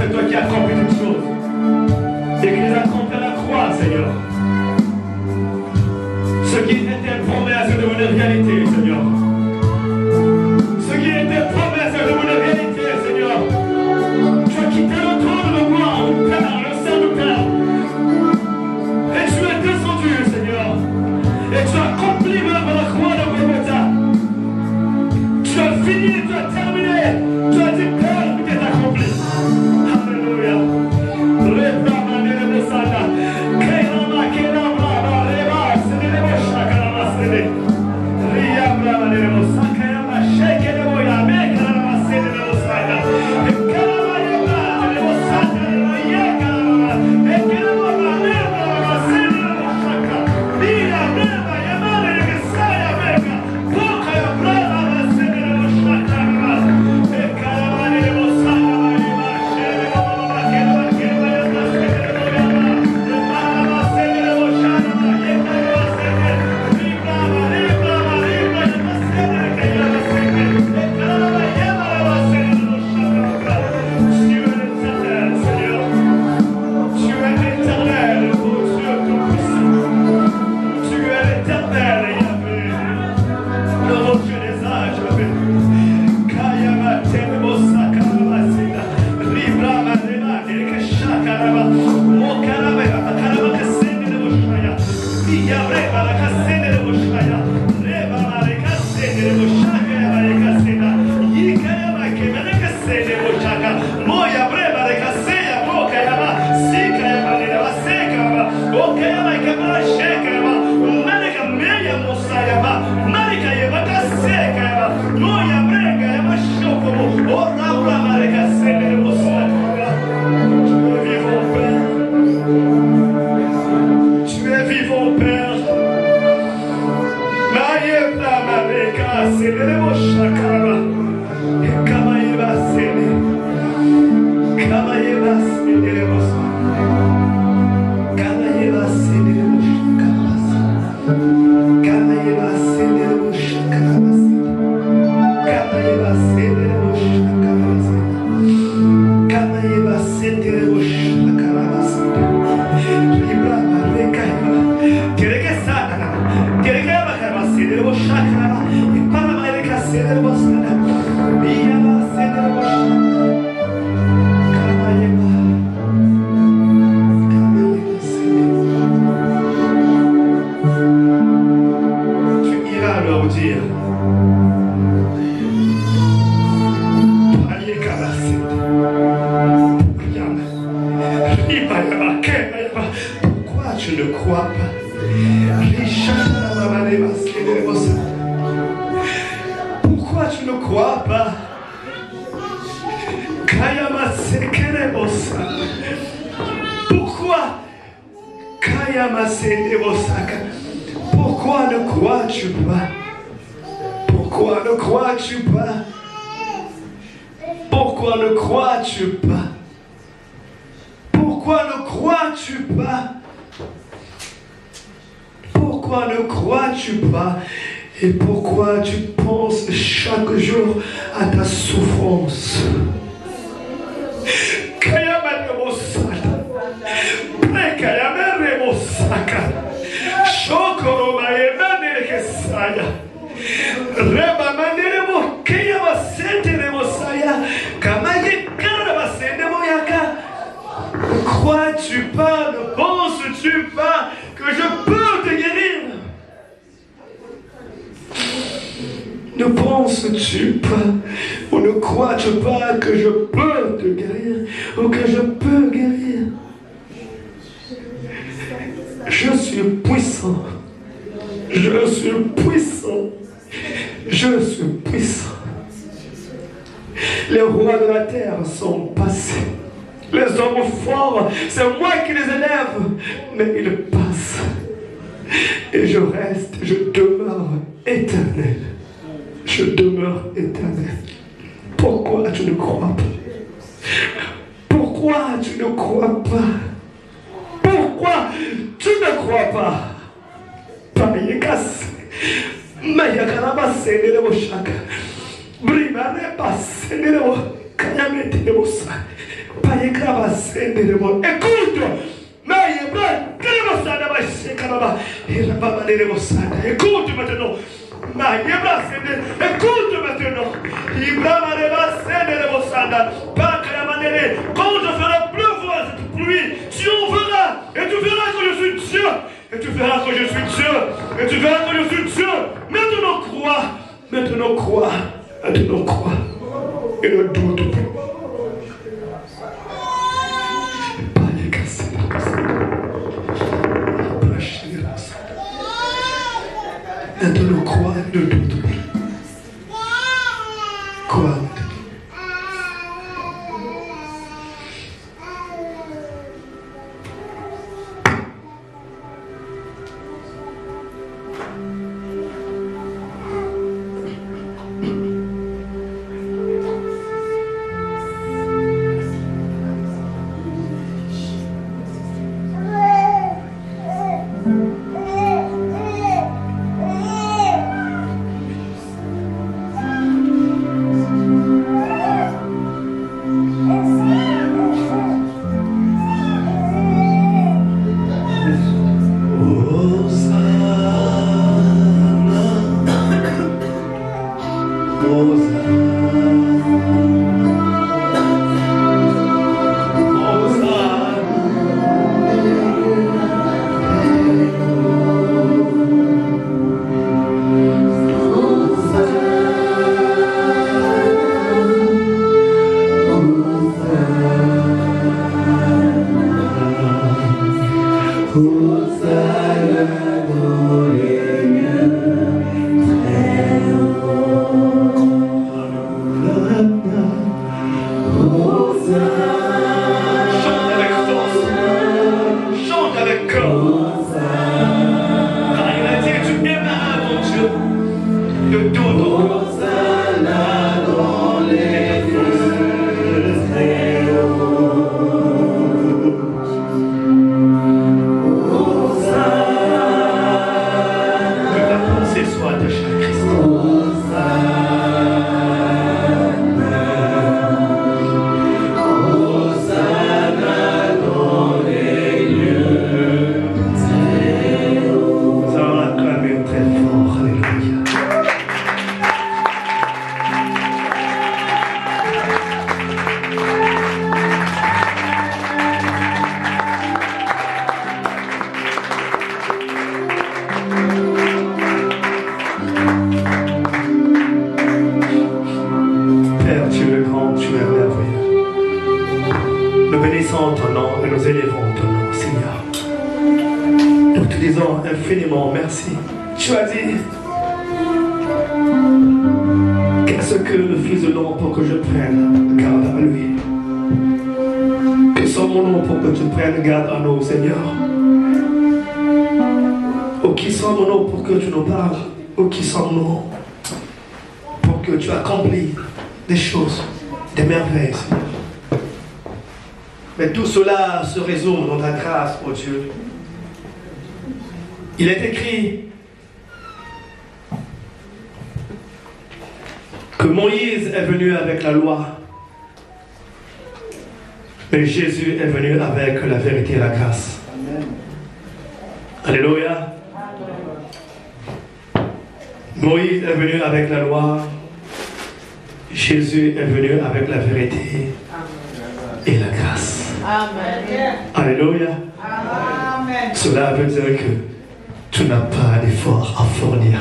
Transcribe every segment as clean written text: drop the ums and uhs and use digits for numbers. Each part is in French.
c'est toi qui as accompli toutes choses. Et qui les a accomplies à la croix, Seigneur. Ce qui était promesse est devenu réalité, Seigneur. Ce qui était promesse est devenu réalité, Seigneur. Tu as quitté le trône de gloire, le Père, le Saint du Père. Et tu es descendu, Seigneur. Et tu as accompli l'œuvre de la croix de Golgotha. Tu as fini, tu as terminé. Tu as dit, Père, tout est accompli. Alléluia. Pourquoi tu ne crois pas? Pourquoi tu ne crois pas? Pourquoi? Pourquoi ne crois-tu pas? Pourquoi ne crois-tu pas? Pourquoi ne crois-tu pas? Pourquoi ne crois-tu pas? Pourquoi ne crois-tu pas? Et pourquoi tu penses chaque jour à ta souffrance? Ne crois-tu pas, ne penses-tu pas que je peux te guérir? Ne penses-tu pas ou ne crois-tu pas que je peux te guérir ou que je peux guérir? Je suis puissant. Je suis puissant. Je suis puissant. Les rois de la terre sont passés. Les hommes forts, c'est moi qui les élève, mais ils passent. Et je reste, je demeure éternel. Je demeure éternel. Pourquoi tu ne crois pas? Pourquoi tu ne crois pas? Pourquoi tu ne crois pas? Écoute. Écoute maintenant. Écoute maintenant. Quand je ferai pleuvoir cette pluie, tu en verras. Et tu verras que je suis Dieu. Et tu verras que je suis Dieu. Et tu verras que je suis Dieu. Maintenant crois. Maintenant crois. Maintenant crois. Et ne doute plus. Maintenant crois et ne doute plus. Crois. Infiniment merci. Tu as dit qu'est-ce que le Fils de l'homme pour que je prenne garde à lui. Que soit mon nom pour que tu prennes garde à nous, Seigneur. Ou qui soit mon nom pour que tu nous parles. Ou qui soit mon nom pour que tu accomplis des choses, des merveilles, Seigneur. Mais tout cela se résume dans ta grâce, oh Dieu. Il est écrit que Moïse est venu avec la loi, mais Jésus est venu avec la vérité et la grâce. Amen. Alléluia. Moïse est venu avec la loi, Jésus est venu avec la vérité et la grâce. Amen. Alléluia. Amen. Cela veut dire que tu n'as pas d'effort à fournir.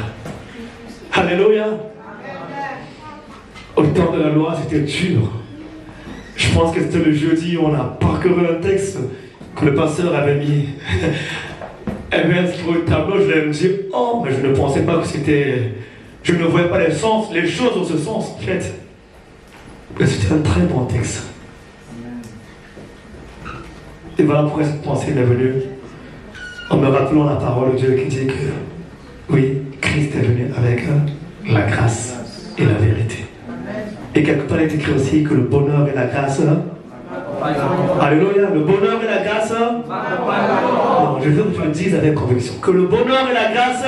Alléluia. Au temps de la loi, c'était dur. Je pense que c'était le jeudi où on a parcouru un texte que le pasteur avait mis. Et bien, sur le tableau, je l'ai dit, oh, mais je ne pensais pas que c'était... Je ne voyais pas les sens, les choses dans ce sens, en fait. Mais c'était un très bon texte. Et voilà pourquoi cette pensée est venue. En me rappelant la parole de Dieu qui dit que, oui, Christ est venu avec la grâce et la vérité. Et quelque part, il est écrit aussi que le bonheur et la grâce. Alléluia, le bonheur et la grâce. Non, je veux que tu le dises avec conviction. Que le bonheur et la grâce.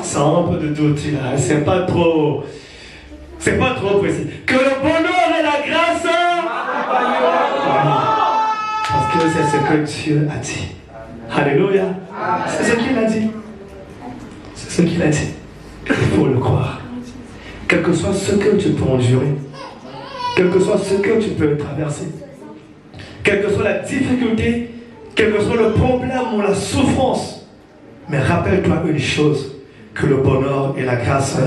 Sans un peu de doute, là. C'est pas trop précis. Que le bonheur et la grâce. c'est ce que Dieu a dit. Alléluia. C'est ce qu'il a dit. C'est ce qu'il a dit. Il faut le croire. Quel que soit ce que tu peux endurer, quel que soit ce que tu peux traverser, quelle que soit la difficulté, quel que soit le problème ou la souffrance, mais rappelle-toi une chose, que le bonheur et la grâce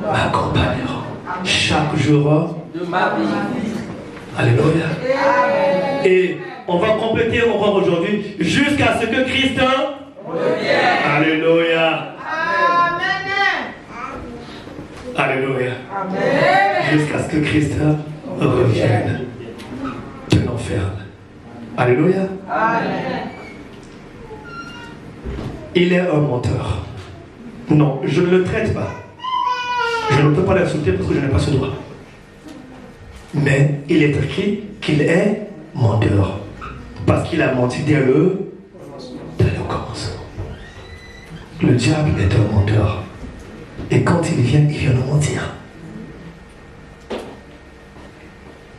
m'accompagneront chaque jour de ma vie. Alléluia. Et on va compléter, on va aujourd'hui, jusqu'à ce que Christ revienne. Alléluia. Alléluia. Jusqu'à ce que Christ revienne de l'enfer. Alléluia. Il est un menteur. Non, je ne le traite pas. Je ne peux pas l'insulter parce que je n'ai pas ce droit. Mais il est écrit qu'il est menteur. Parce qu'il a menti dès le commencement. Le diable est un menteur. Et quand il vient nous mentir.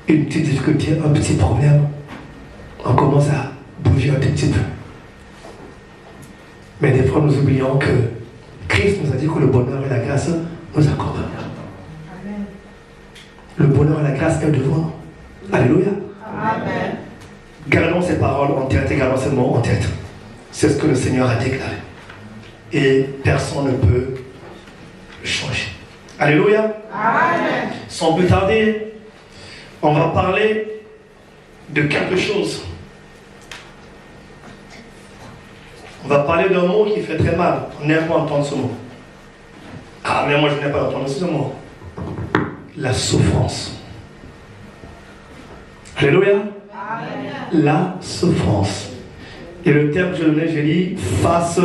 Une petite difficulté, un petit problème, on commence à bouger un tout petit peu. Mais des fois, nous oublions que Christ nous a dit que le bonheur et la grâce nous accompagnent. Le bonheur et la grâce est devant nous. Alléluia. Amen. Gardons ces paroles en tête et gardons ces mots en tête. C'est ce que le Seigneur a déclaré. Et personne ne peut changer. Alléluia. Amen. Sans plus tarder, on va parler de quelque chose. On va parler d'un mot qui fait très mal. On n'aime pas entendre ce mot. Ah, mais moi je n'aime pas entendre ce mot. La souffrance. Alléluia. Amen. La souffrance. Et le terme que je donnais, j'ai dit face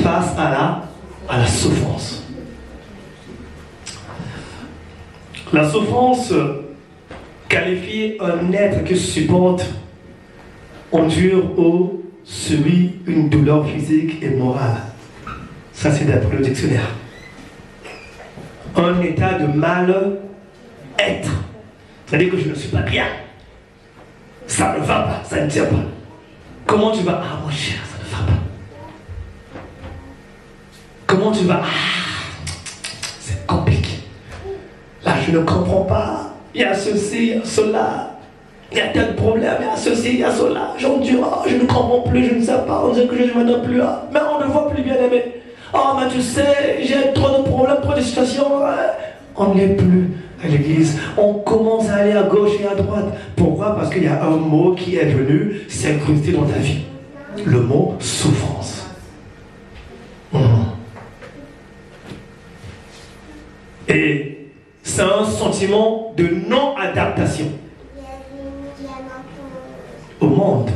à la souffrance. La souffrance qualifie un être qui supporte, endure ou subit une douleur physique et morale. Ça, c'est d'après le dictionnaire. Un état de mal-être. C'est-à-dire que je ne suis pas bien. Ça ne va pas, ça ne tient pas. Comment tu vas? Ah, mon cher, ça ne va pas. Comment tu vas? Ah, c'est compliqué. Là, je ne comprends pas. Il y a ceci, il y a cela. Il y a tel problème, il y a ceci, il y a cela. J'endure, je ne comprends plus, je ne sais pas. On dirait que je ne m'entends plus. Mais on ne voit plus, bien aimé. Oh, mais tu sais, j'ai trop de problèmes, trop de situations. On n'est plus à l'église. On commence à aller à gauche et à droite. Pourquoi? Parce qu'il y a un mot qui est venu s'incruster dans ta vie. Le mot souffrance. Et c'est un sentiment de non-adaptation au monde.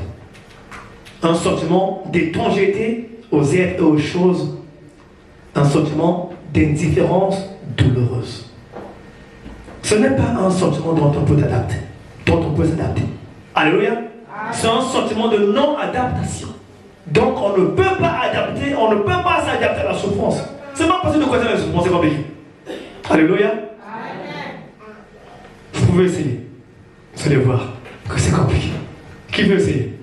Un sentiment d'étrangeté aux êtres et aux choses. Un sentiment d'indifférence douloureuse. Ce n'est pas un sentiment dont on peut s'adapter. Alléluia. C'est un sentiment de non-adaptation. Donc on ne peut pas adapter, on ne peut pas s'adapter à la souffrance. C'est pas possible de croiser la souffrance, c'est compliqué. Alléluia. Amen. Vous pouvez essayer. Vous allez voir que c'est compliqué. Qui veut essayer?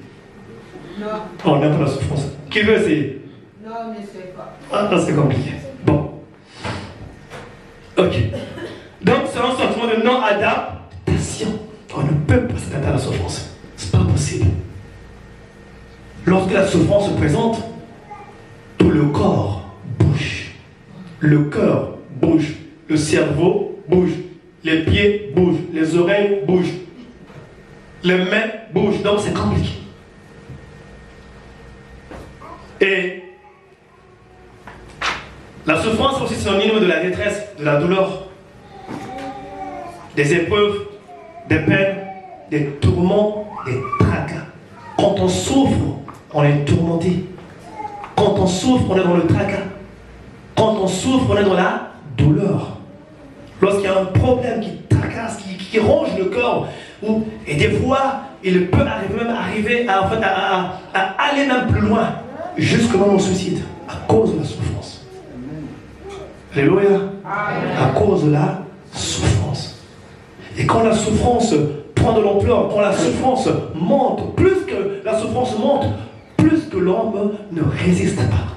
Non. On n'a pas la souffrance. Qui veut essayer? Non, ne sais pas. Ah, c'est compliqué. Bon. Ok. Donc, c'est un sentiment de non-adaptation. On ne peut pas s'adapter à la souffrance. C'est pas possible. Lorsque la souffrance se présente, tout le corps bouge. Le cœur bouge. Le cerveau bouge. Les pieds bougent. Les oreilles bougent. Les mains bougent. Donc, c'est compliqué. Et la souffrance est aussi synonyme de la détresse, de la douleur, des épreuves, des peines, des tourments, des tracas. Quand on souffre, on est tourmenté. Quand on souffre, on est dans le tracas. Quand on souffre, on est dans la douleur. Lorsqu'il y a un problème qui tracasse, qui ronge le corps, et des fois, il peut arriver à aller même plus loin, jusqu'au moment au suicide, à cause de la souffrance. Alléluia. À cause de la souffrance. Et quand la souffrance prend de l'ampleur, quand la souffrance monte, plus que la la souffrance monte, plus que l'homme ne résiste pas.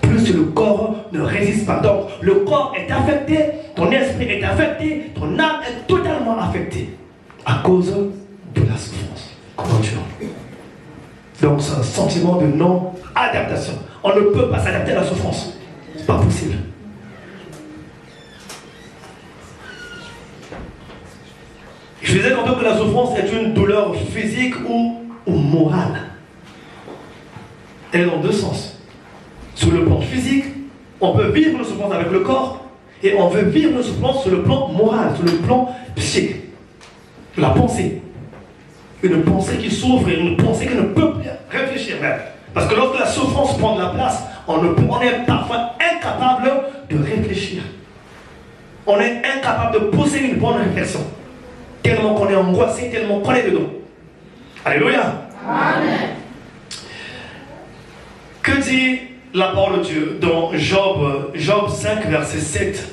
Plus que le corps ne résiste pas. Donc, le corps est affecté, ton esprit est affecté, ton âme est totalement affectée à cause de la souffrance. Comment dire? Donc, c'est un sentiment de non-adaptation. On ne peut pas s'adapter à la souffrance. C'est pas possible. Je disais tantôt que la souffrance est une douleur physique ou morale. Elle est dans deux sens. Sur le plan physique, on peut vivre une souffrance avec le corps, et on veut vivre une souffrance sur le plan moral, sur le plan psychique. La pensée. Une pensée qui souffre et une pensée qui ne peut plus réfléchir même. Parce que lorsque la souffrance prend de la place, on est parfois incapable de réfléchir. On est incapable de poser une bonne réflexion. Tellement qu'on est angoissé, tellement qu'on est dedans. Alléluia. Amen. Que dit la parole de Dieu dans Job 5, verset 7?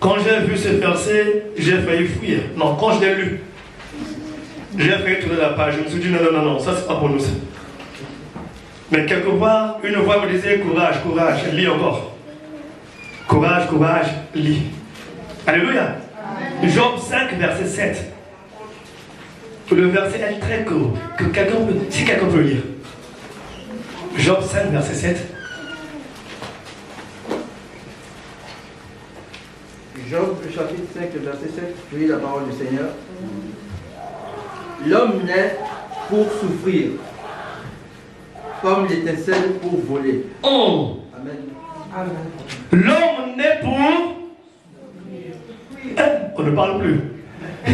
Quand j'ai vu ce verset, j'ai failli fuir. Non, quand je l'ai lu, j'ai failli tourner la page. Je me suis dit non, ça c'est pas pour nous. Ça. Mais quelque part, une voix me disait courage, lis encore. Courage, lis. Alléluia. Job 5, verset 7. Le verset est très court. Si quelqu'un peut lire. Job 5, verset 7. Job, chapitre 5, verset 7. Je lis la parole du Seigneur. L'homme naît pour souffrir, comme l'étincelle pour voler. Oh. Amen. L'homme naît pour... On ne parle plus. Mais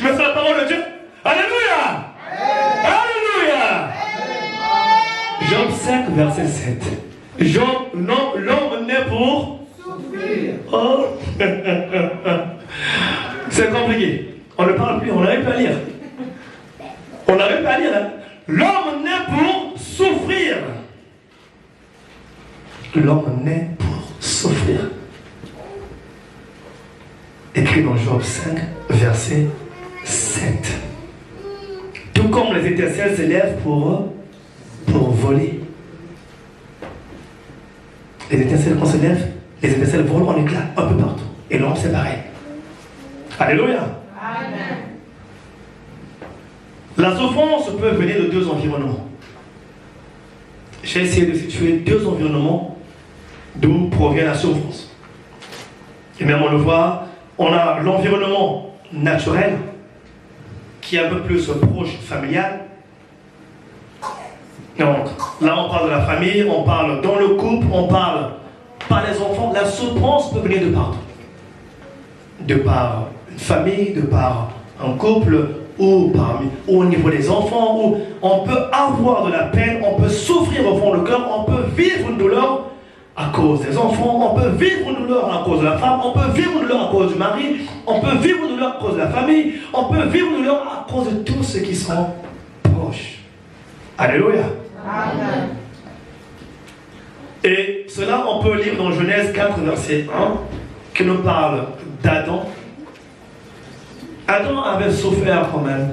c'est la parole de Dieu. Alléluia. Alléluia. Job 5, verset 7. L'homme naît pour souffrir. Oh. C'est compliqué. On ne parle plus, on n'arrive pas à lire. On n'arrive pas à lire. Hein? L'homme naît pour souffrir. L'homme naît pour souffrir. Écrit dans Job 5, verset 7. Tout comme les étincelles s'élèvent pour voler. Les étincelles, quand se lèvent, les étincelles volent en éclats un peu partout. Et l'homme, c'est pareil. Alléluia. Amen. La souffrance peut venir de deux environnements. J'ai essayé de situer deux environnements d'où provient la souffrance. Et même on le voit, on a l'environnement naturel, qui est un peu plus proche familial. Donc, là on parle de la famille, on parle dans le couple, on parle par les enfants. La souffrance peut venir de partout. De par une famille, de par un couple, ou au niveau des enfants, où on peut avoir de la peine, on peut souffrir au fond du cœur, on peut vivre une douleur à cause des enfants, on peut vivre une douleur à cause de la femme, on peut vivre une douleur à cause du mari, on peut vivre une douleur à cause de la famille, on peut vivre une douleur à cause de tous ceux qui sont proches. Alléluia. Amen. Et cela, on peut lire dans Genèse 4, verset 1, qui nous parle d'Adam. Adam avait souffert quand même.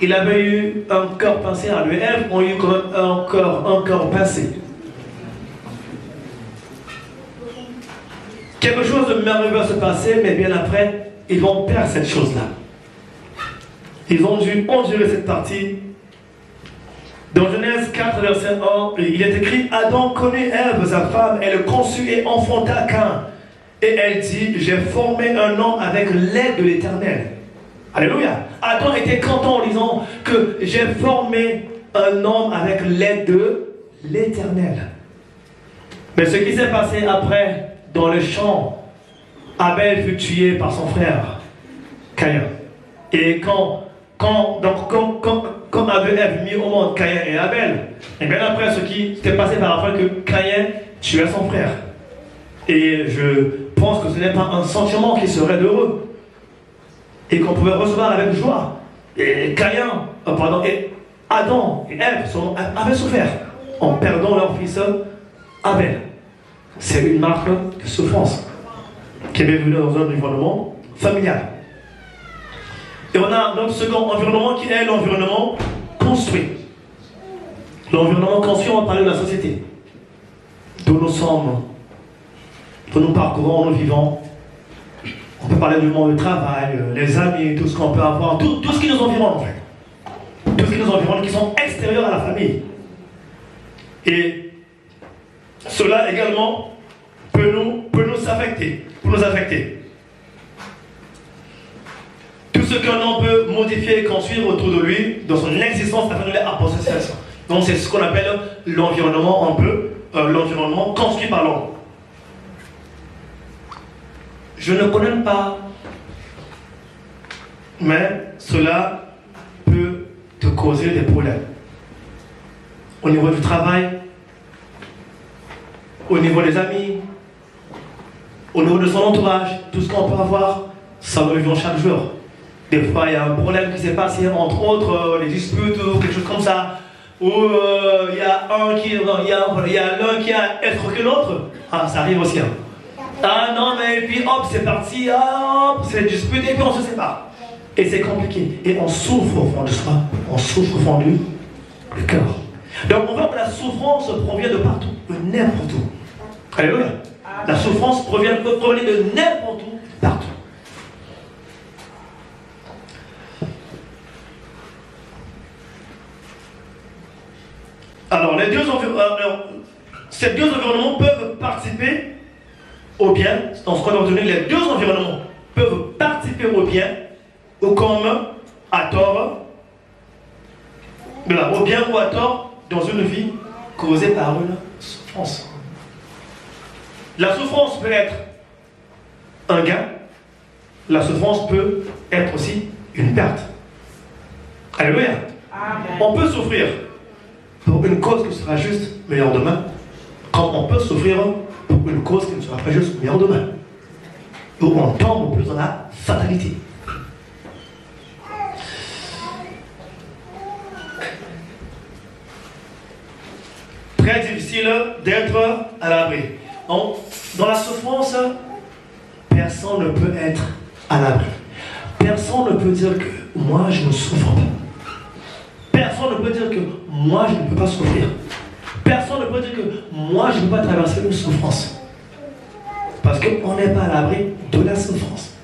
Il avait eu un cœur pincé. Adam et Ève ont eu quand même un cœur pincé. Quelque chose de merveilleux va se passer, mais bien après, ils vont perdre cette chose-là. Ils ont dû endurer cette partie. Dans Genèse 4, verset 1, il est écrit: Adam connut Ève, sa femme, elle le conçut et enfanta Caïn. Et elle dit: j'ai formé un homme avec l'aide de l'Éternel. Alléluia. Adam était content en disant que j'ai formé un homme avec l'aide de l'Éternel. Mais ce qui s'est passé après, dans le champ, Abel fut tué par son frère Caïn. Et quand Abel est mis au monde Caïn et Abel, et bien après ce qui s'est passé par après, que Caïn tuait son frère. Et je pense que ce n'est pas un sentiment qui serait heureux et qu'on pouvait recevoir avec joie. Et Adam et Ève avaient souffert en perdant leur fils Abel. C'est une marque de souffrance qui est venue dans un environnement familial. Et on a notre second environnement qui est l'environnement construit. L'environnement construit, on va parler de la société. D'où nous sommes, d'où nous parcourons, nous vivons. On peut parler du monde du travail, les amis, tout ce qu'on peut avoir, tout ce qui nous environne en fait. Tout ce qui nous environne, qui sont extérieurs à la famille. Et cela également peut nous affecter, Tout ce qu'un homme peut modifier et construire autour de lui, dans son existence, afin de l'apporter à ça. Donc c'est ce qu'on appelle l'environnement l'environnement construit par l'homme. Je ne connais pas, mais cela peut te causer des problèmes. Au niveau du travail, au niveau des amis, au niveau de son entourage, tout ce qu'on peut avoir, ça nous vient chaque jour. Des fois, il y a un problème qui s'est passé, entre autres, des disputes ou quelque chose comme ça, où il y a l'un qui a escroqué l'autre. Ah, ça arrive aussi. Hein. Ah non, mais puis hop, c'est parti, hop, c'est disputé, et puis on se sépare. Et c'est compliqué. Et on souffre au fond de soi, on souffre au fond du cœur. Donc on voit que la souffrance provient de partout, de n'importe où. Alléluia. La souffrance peut provenir de n'importe où, partout. Alors, ces deux environnements peuvent participer au bien. Dans ce qu'on a retenu, les deux environnements peuvent participer au bien, ou comme à tort, au bien ou à tort, dans une vie causée par une souffrance. La souffrance peut être un gain, la souffrance peut être aussi une perte. Alléluia. Amen. On peut souffrir pour une cause qui sera juste meilleure demain, comme on peut souffrir pour une cause qui ne sera pas juste meilleure demain. Où on tombe plus dans la fatalité. Très difficile d'être à l'abri. Dans la souffrance, personne ne peut être à l'abri. Personne ne peut dire que moi je ne souffre pas. Personne ne peut dire que moi je ne peux pas souffrir. Personne ne peut dire que moi je ne peux pas traverser une souffrance. Parce qu'on n'est pas à l'abri de la souffrance.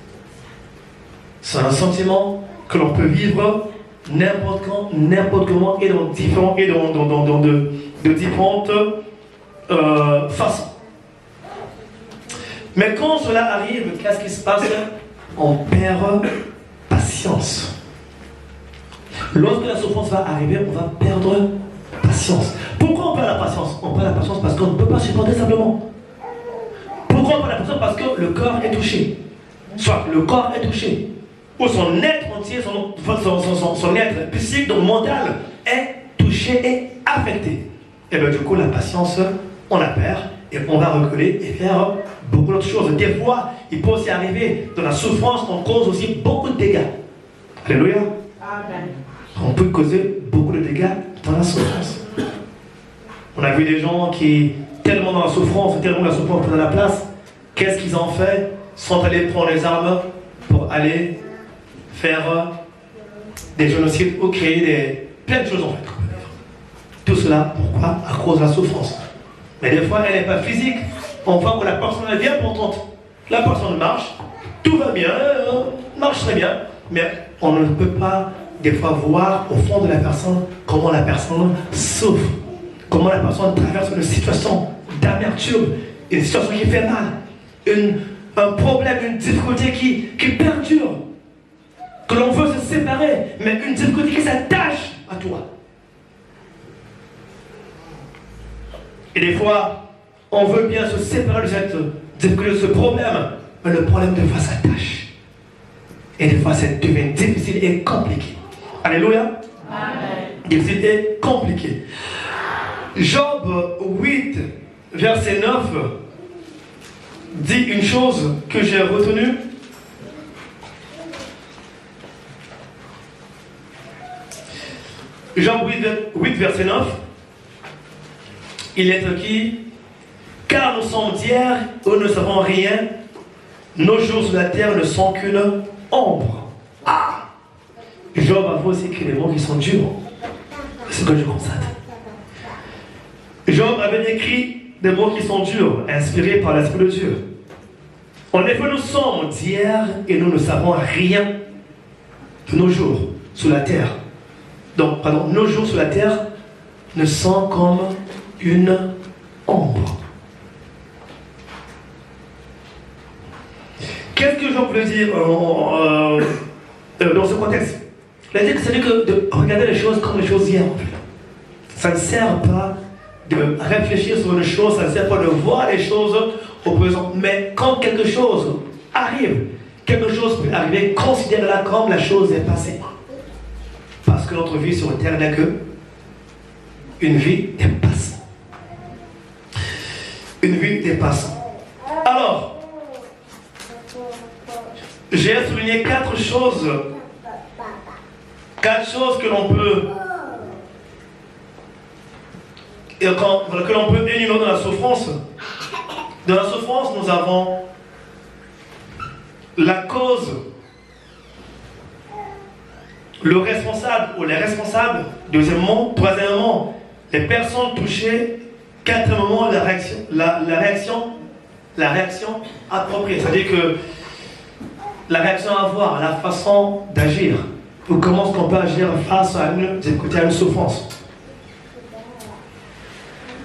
C'est un sentiment que l'on peut vivre n'importe quand, n'importe comment et dans différentes façons. Mais quand cela arrive, qu'est-ce qui se passe? On perd patience. Lorsque la souffrance va arriver, on va perdre patience. Pourquoi on perd la patience? On perd la patience parce qu'on ne peut pas supporter simplement. Pourquoi on perd la patience? Parce que le corps est touché. Soit le corps est touché, ou son être entier, son être psychique, donc mental, est touché et affecté. Et bien du coup, la patience, on la perd et on va reculer et faire beaucoup d'autres choses. Des fois, il peut aussi arriver dans la souffrance qu'on cause aussi beaucoup de dégâts. Alléluia. Amen. On peut causer beaucoup de dégâts dans la souffrance. On a vu des gens qui, tellement dans la souffrance prenant la place, qu'est-ce qu'ils ont fait? Sont allés prendre les armes pour aller faire des génocides ou créer plein de choses en fait. Tout cela, pourquoi? À cause de la souffrance. Mais des fois, elle n'est pas physique. On voit que la personne est bien contente. La personne marche, tout va bien, marche très bien. Mais on ne peut pas, des fois, voir au fond de la personne comment la personne souffre. Comment la personne traverse une situation d'amertume, une situation qui fait mal, un problème, une difficulté qui perdure. Que l'on veut se séparer, mais une difficulté qui s'attache à toi. Et des fois, on veut bien se séparer de cette difficulté, de ce problème, mais le problème des fois s'attache. Et des fois, ça devient difficile et compliqué. Alléluia. Amen. Difficile et compliqué. Job 8, verset 9, dit une chose que j'ai retenue. Job 8, verset 9. Il est écrit, car nous sommes d'hier où nous ne savons rien, nos jours sur la terre ne sont qu'une ombre. Ah! Job a aussi écrit des mots qui sont durs. C'est ce que je constate. Job avait écrit des mots qui sont durs, inspirés par l'Esprit de Dieu. En effet, nous sommes d'hier et nous ne savons rien de nos jours sur la terre. Donc, pardon, nos jours sur la terre ne sont comme une ombre. Qu'est-ce que Job veut dire dans ce contexte? Il a dit que c'est que de regarder les choses comme les choses hier. Ça ne sert pas de réfléchir sur une chose, ça ne sert pas de voir les choses au présent. Mais quand quelque chose arrive, quelque chose peut arriver, considère-la comme la chose est passée. Parce que notre vie sur la terre n'est que une vie dépassante. Une vie dépassante. Alors, j'ai souligné 4 choses. 4 choses que l'on peut énumérer dans la souffrance. Dans la souffrance, nous avons la cause, le responsable ou les responsables, deuxièmement, troisièmement, les personnes touchées, quatrièmement, la réaction appropriée. C'est-à-dire que la réaction à avoir, la façon d'agir, ou comment est-ce qu'on peut agir face à une souffrance.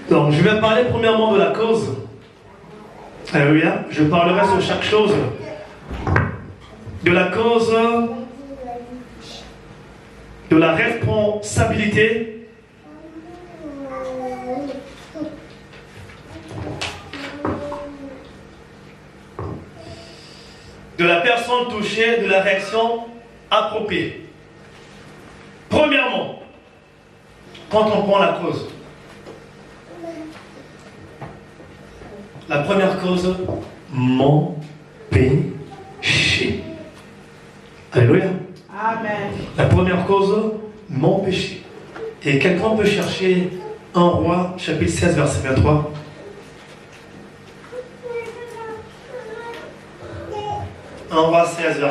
Donc, je vais parler premièrement de la cause. Alléluia. Je parlerai sur chaque chose. De la cause, de la responsabilité, de la personne touchée, de la réaction appropriée. Premièrement, quand on prend la cause, la première cause, mon péché. Alléluia. Amen. La première cause, mon péché. Et quelqu'un peut chercher 1 Roi, chapitre 16, verset 23. Un Roi 16, verset.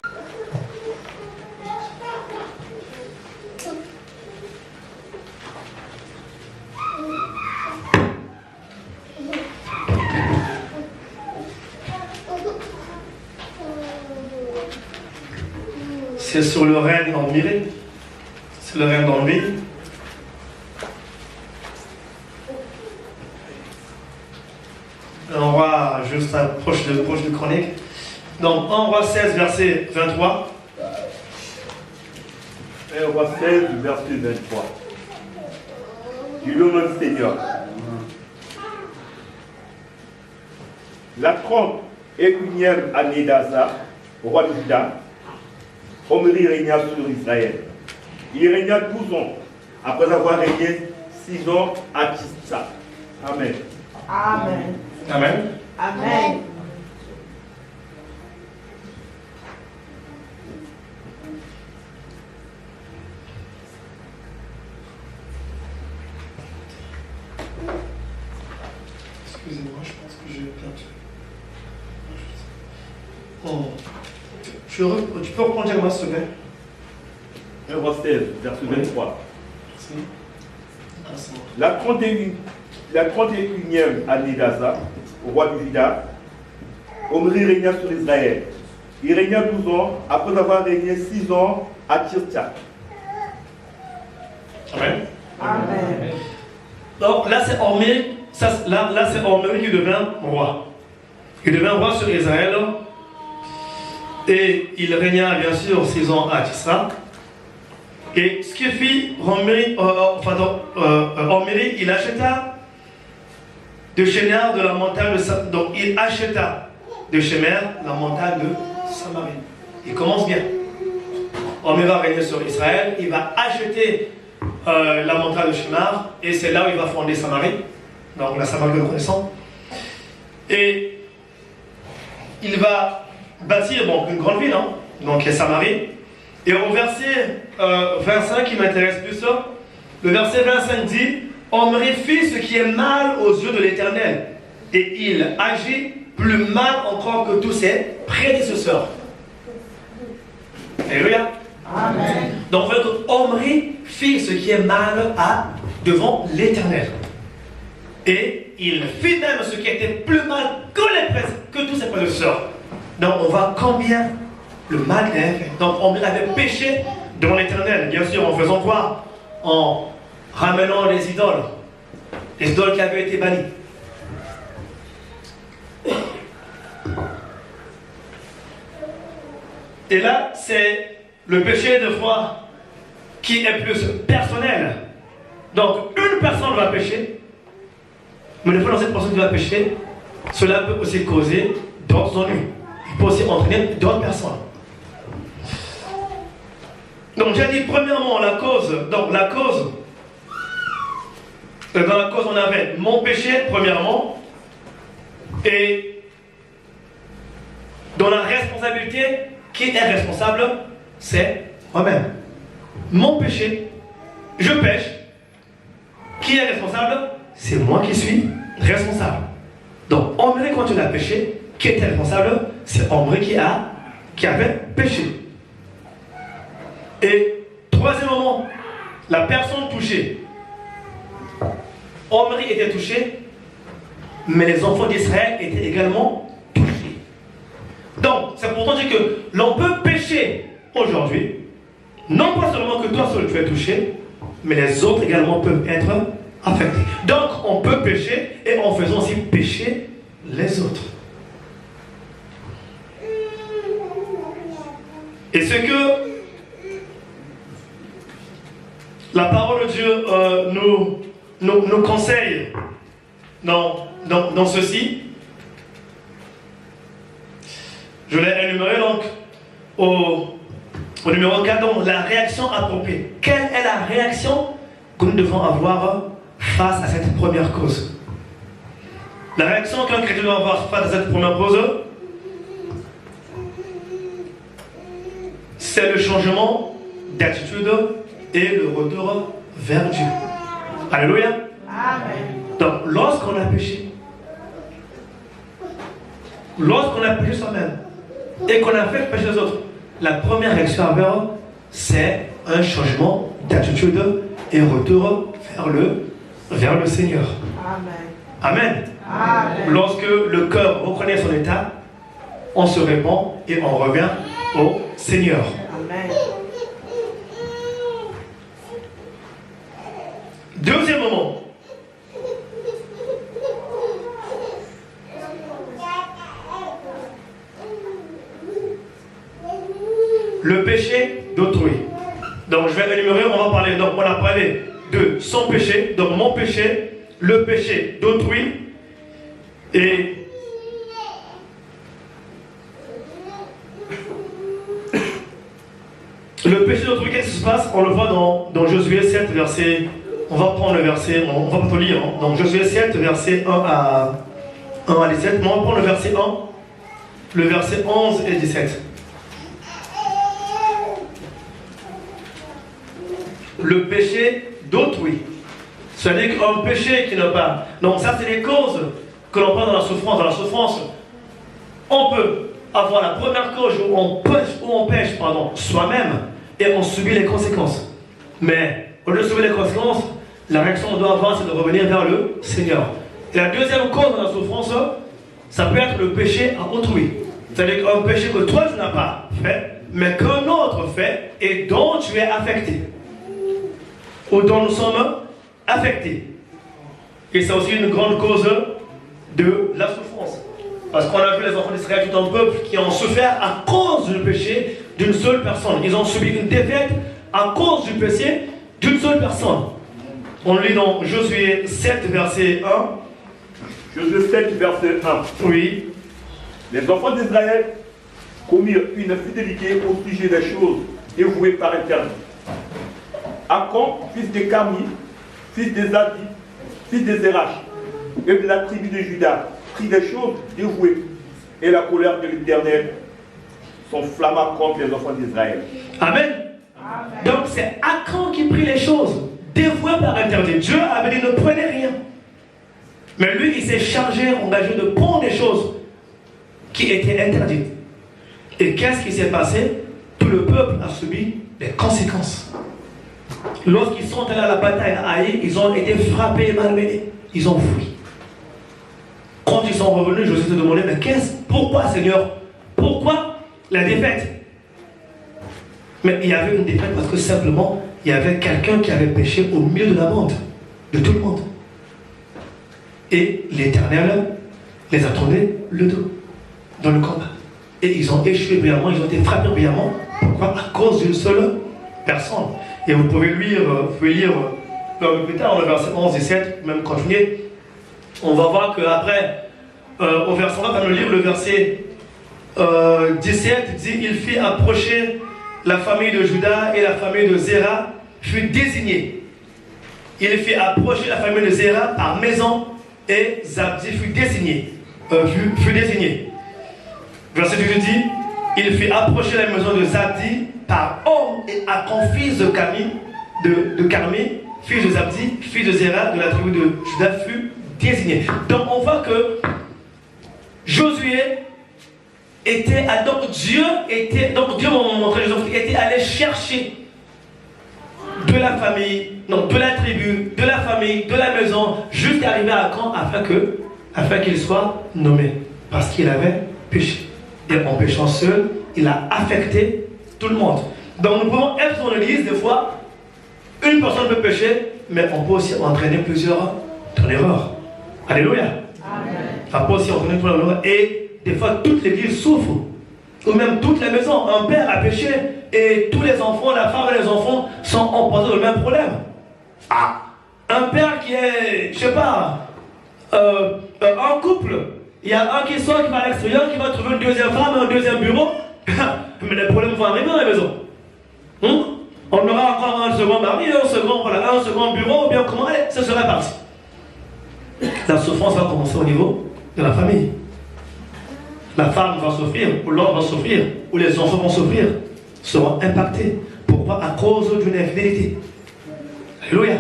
C'est sur le règne d'Omri. C'est le règne d'Omri. Un Roi juste proche de Chronique. Donc 1 Roi 16, verset 23. 1 Roi 16, verset 23. Du nom du Seigneur. La 31e année d'Asa, roi de Juda, Omri régna sur Israël. Il régna 12 ans, après avoir régné 6 ans à Tissa. Amen. Amen. Amen. Amen. Excusez-moi, je pense que j'ai perdu. Oh. Tu peux reprendre moi s'il te plaît? 1 Roi 16, verset 23. Merci. Ah, c'est bon. La 31e année d'Asa, roi du Juda, Omri régna sur Israël. Il régna 12 ans, après avoir régné 6 ans à Tirtha. Amen. Amen. Donc là c'est Omri, là c'est Omri qui devient roi. Il devient roi sur Israël. Et il régna bien sûr 6 ans à Tisra. Et ce que fit Omri, il acheta de Shemer de la montagne de Samarie. Donc il acheta de Shemer la montagne de Samarie. Il commence bien. Omri va régner sur Israël, il va acheter la montagne de Shemer, et c'est là où il va fonder Samarie. Donc la Samarie que nous connaissons. Et il va bâtir une grande ville, hein, donc Samarie. Et au verset 25 qui m'intéresse plus, le verset 25 dit: Omri fit ce qui est mal aux yeux de l'Éternel, et il agit plus mal encore que tous ses prédécesseurs. Alléluia. Amen. Donc, vous voyez que Omri fit ce qui est mal devant l'Éternel. Et il fit même ce qui était plus mal que tous ses prédécesseurs. Donc, on voit combien le mal qu'il avait fait. Donc, Omri avait péché devant l'Éternel. Bien sûr, en faisant quoi? En ramenant les idoles qui avaient été bannies. Et là, c'est le péché de foi qui est plus personnel. Donc, une personne va pécher, mais des fois, dans cette personne qui va pécher, cela peut aussi causer d'autres ennuis. Il peut aussi entraîner d'autres personnes. Donc, j'ai dit, premièrement, la cause. Donc, la cause, dans la cause, on avait mon péché, premièrement, et dans la responsabilité, qui est responsable? C'est moi-même. Mon péché, je pêche. Qui est responsable? C'est moi qui suis responsable. Donc, Omri, quand il a péché, qui était responsable? C'est Omri qui avait péché. Et troisièmement, la personne touchée. Omri était touché, mais les enfants d'Israël étaient également touchés. Donc, c'est pourtant dire que l'on peut pécher aujourd'hui, non pas seulement que toi seul tu es touché, mais les autres également peuvent être affectés. Donc, on peut pécher et en faisant aussi pécher les autres. Et ce que la parole de Dieu nous conseille dans ceci, je l'ai énuméré donc au numéro 4, donc la réaction appropriée. Quelle est la réaction que nous devons avoir face à cette première cause? La réaction qu'un chrétien doit avoir face à cette première cause, c'est le changement d'attitude et le retour vers Dieu. Alléluia. Amen. Donc, lorsqu'on a péché soi-même et qu'on a fait pécher les autres, la première réaction à avoir, c'est un changement d'attitude et retour vers le Seigneur. Amen. Amen. Amen. Lorsque le cœur reconnaît son état, on se répand et on revient au Seigneur. Amen. Deuxièmement, le péché d'autrui. Donc je vais énumérer, on va parler. Donc on a parlé de son péché, donc mon péché, le péché d'autrui et le péché d'autrui. Qu'est-ce qui se passe? On le voit dans Josué 7, verset. On va prendre le verset, on va pas tout lire. Donc Josué 7, verset 1 à 17. Mais on va prendre le verset 1, le verset 11 et 17. Le péché d'autrui. C'est-à-dire qu'un péché qui n'a pas. Donc ça, c'est les causes que l'on prend dans la souffrance. Dans la souffrance, on peut avoir la première cause où on pêche soi-même et on subit les conséquences. Mais au lieu de subir les conséquences, la réaction qu'on doit avoir, c'est de revenir vers le Seigneur. Et la deuxième cause de la souffrance, ça peut être le péché à autrui. C'est-à-dire qu'un péché que toi tu n'as pas fait, mais qu'un autre fait et dont tu es affecté. Ou dont nous sommes affectés. Et c'est aussi une grande cause de la souffrance. Parce qu'on a vu les enfants d'Israël, tout un peuple qui ont souffert à cause du péché d'une seule personne. Ils ont subi une défaite à cause du péché d'une seule personne. On lit dans Josué 7, verset 1. Josué 7, verset 1. Oui. Les enfants d'Israël commirent une infidélité au sujet des choses dévouées par Éternel. Acon, fils de Carmi, fils de Zadi, fils de Zérach, et de la tribu de Juda, prit des choses dévouées, et la colère de l'Éternel s'enflamma contre les enfants d'Israël. Amen. Amen. Donc c'est Acon qui prit les choses dévouées par interdit. Dieu avait dit ne prenez rien. Mais lui, il s'est chargé, engagé de prendre des choses qui étaient interdites. Et qu'est-ce qui s'est passé? Tout le peuple a subi les conséquences. Lorsqu'ils sont allés à la bataille à Haï, ils ont été frappés et malmenés. Ils ont fui. Quand ils sont revenus, Josué se demandait, mais pourquoi Seigneur? Pourquoi la défaite? Mais il y avait une défaite parce que simplement, il y avait quelqu'un qui avait péché au milieu de la bande, de tout le monde. Et l'Éternel les a tourné le dos dans le combat. Et ils ont échoué brillamment, ils ont été frappés brillamment. Pourquoi? À cause d'une seule personne. Et vous pouvez lire plus tard, le verset 11 et 7, même continuer. On va voir qu'après, au verset, on va quand même lire le verset 17, dit, il fit approcher la famille de Juda et la famille de Zéra fut désignée. Il fit approcher la famille de Zéra par maison et Zabdi fut désigné. Verset 18 dit, il fit approcher la maison de Zabdi par homme et Achan, fils de Carmi, fils de Zabdi, fils de Zéra de la tribu de Juda fut désigné. Donc on voit que Josué était, donc Dieu m'a montré, était allé chercher de la famille, non, de la tribu, de la famille, de la maison, jusqu'à arriver à Achan afin qu'il soit nommé. Parce qu'il avait péché. Et en péchant seul, il a affecté tout le monde. Donc nous pouvons être dans l'église, des fois, une personne peut pécher, mais on peut aussi entraîner plusieurs dans l'erreur. Alléluia. Amen. On peut aussi entraîner plusieurs dans l'erreur. Et des fois, toute l'église souffre. Ou même toute la maison. Un père a péché et tous les enfants, la femme et les enfants sont emportés dans le même problème. Ah, un père qui est, je sais pas, en couple, il y a un qui sort, qui va à l'extérieur, qui va trouver une deuxième femme, un deuxième bureau, mais les problèmes vont arriver dans la maison. On aura encore un second mari, un second bureau, ou bien comment, allez, ça sera parti. La souffrance va commencer au niveau de la famille. La femme va souffrir, ou l'homme va souffrir, ou les enfants vont souffrir, seront impactés. Pourquoi? À cause d'une infidélité. Alléluia.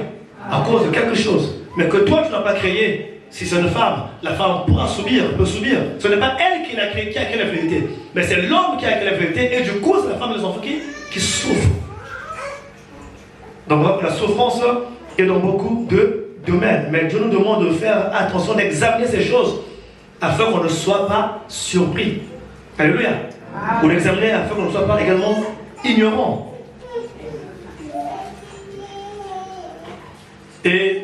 À cause de quelque chose. Mais que toi tu n'as pas créé, si c'est une femme, la femme pourra peut subir. Ce n'est pas elle qui a créé l'infidélité, mais c'est l'homme qui a créé l'infidélité, et du coup c'est la femme et les enfants qui souffrent. Donc la souffrance est dans beaucoup de domaines. Mais Dieu nous demande de faire attention, d'examiner ces choses afin qu'on ne soit pas surpris. Alléluia. Ou l'examiner afin qu'on ne soit pas également ignorant. Et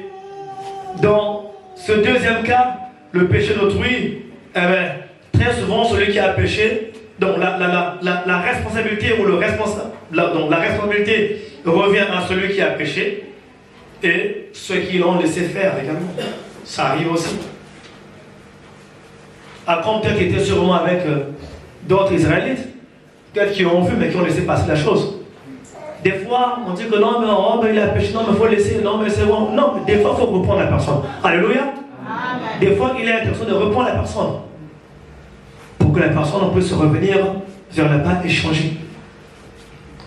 dans ce deuxième cas, le péché d'autrui, très souvent celui qui a péché, donc la responsabilité ou le responsable, donc la responsabilité revient à celui qui a péché et ceux qui l'ont laissé faire également. Ça arrive aussi. Achan peut-être qui était sûrement avec d'autres Israélites, peut-être qui ont vu mais qui ont laissé passer la chose. Des fois, on dit que non, mais il a péché, non, mais il faut laisser, non, mais c'est bon. Non, mais des fois, il faut reprendre la personne. Alléluia. Amen. Des fois, il est intéressant de reprendre la personne pour que la personne puisse revenir vers le pas et changer.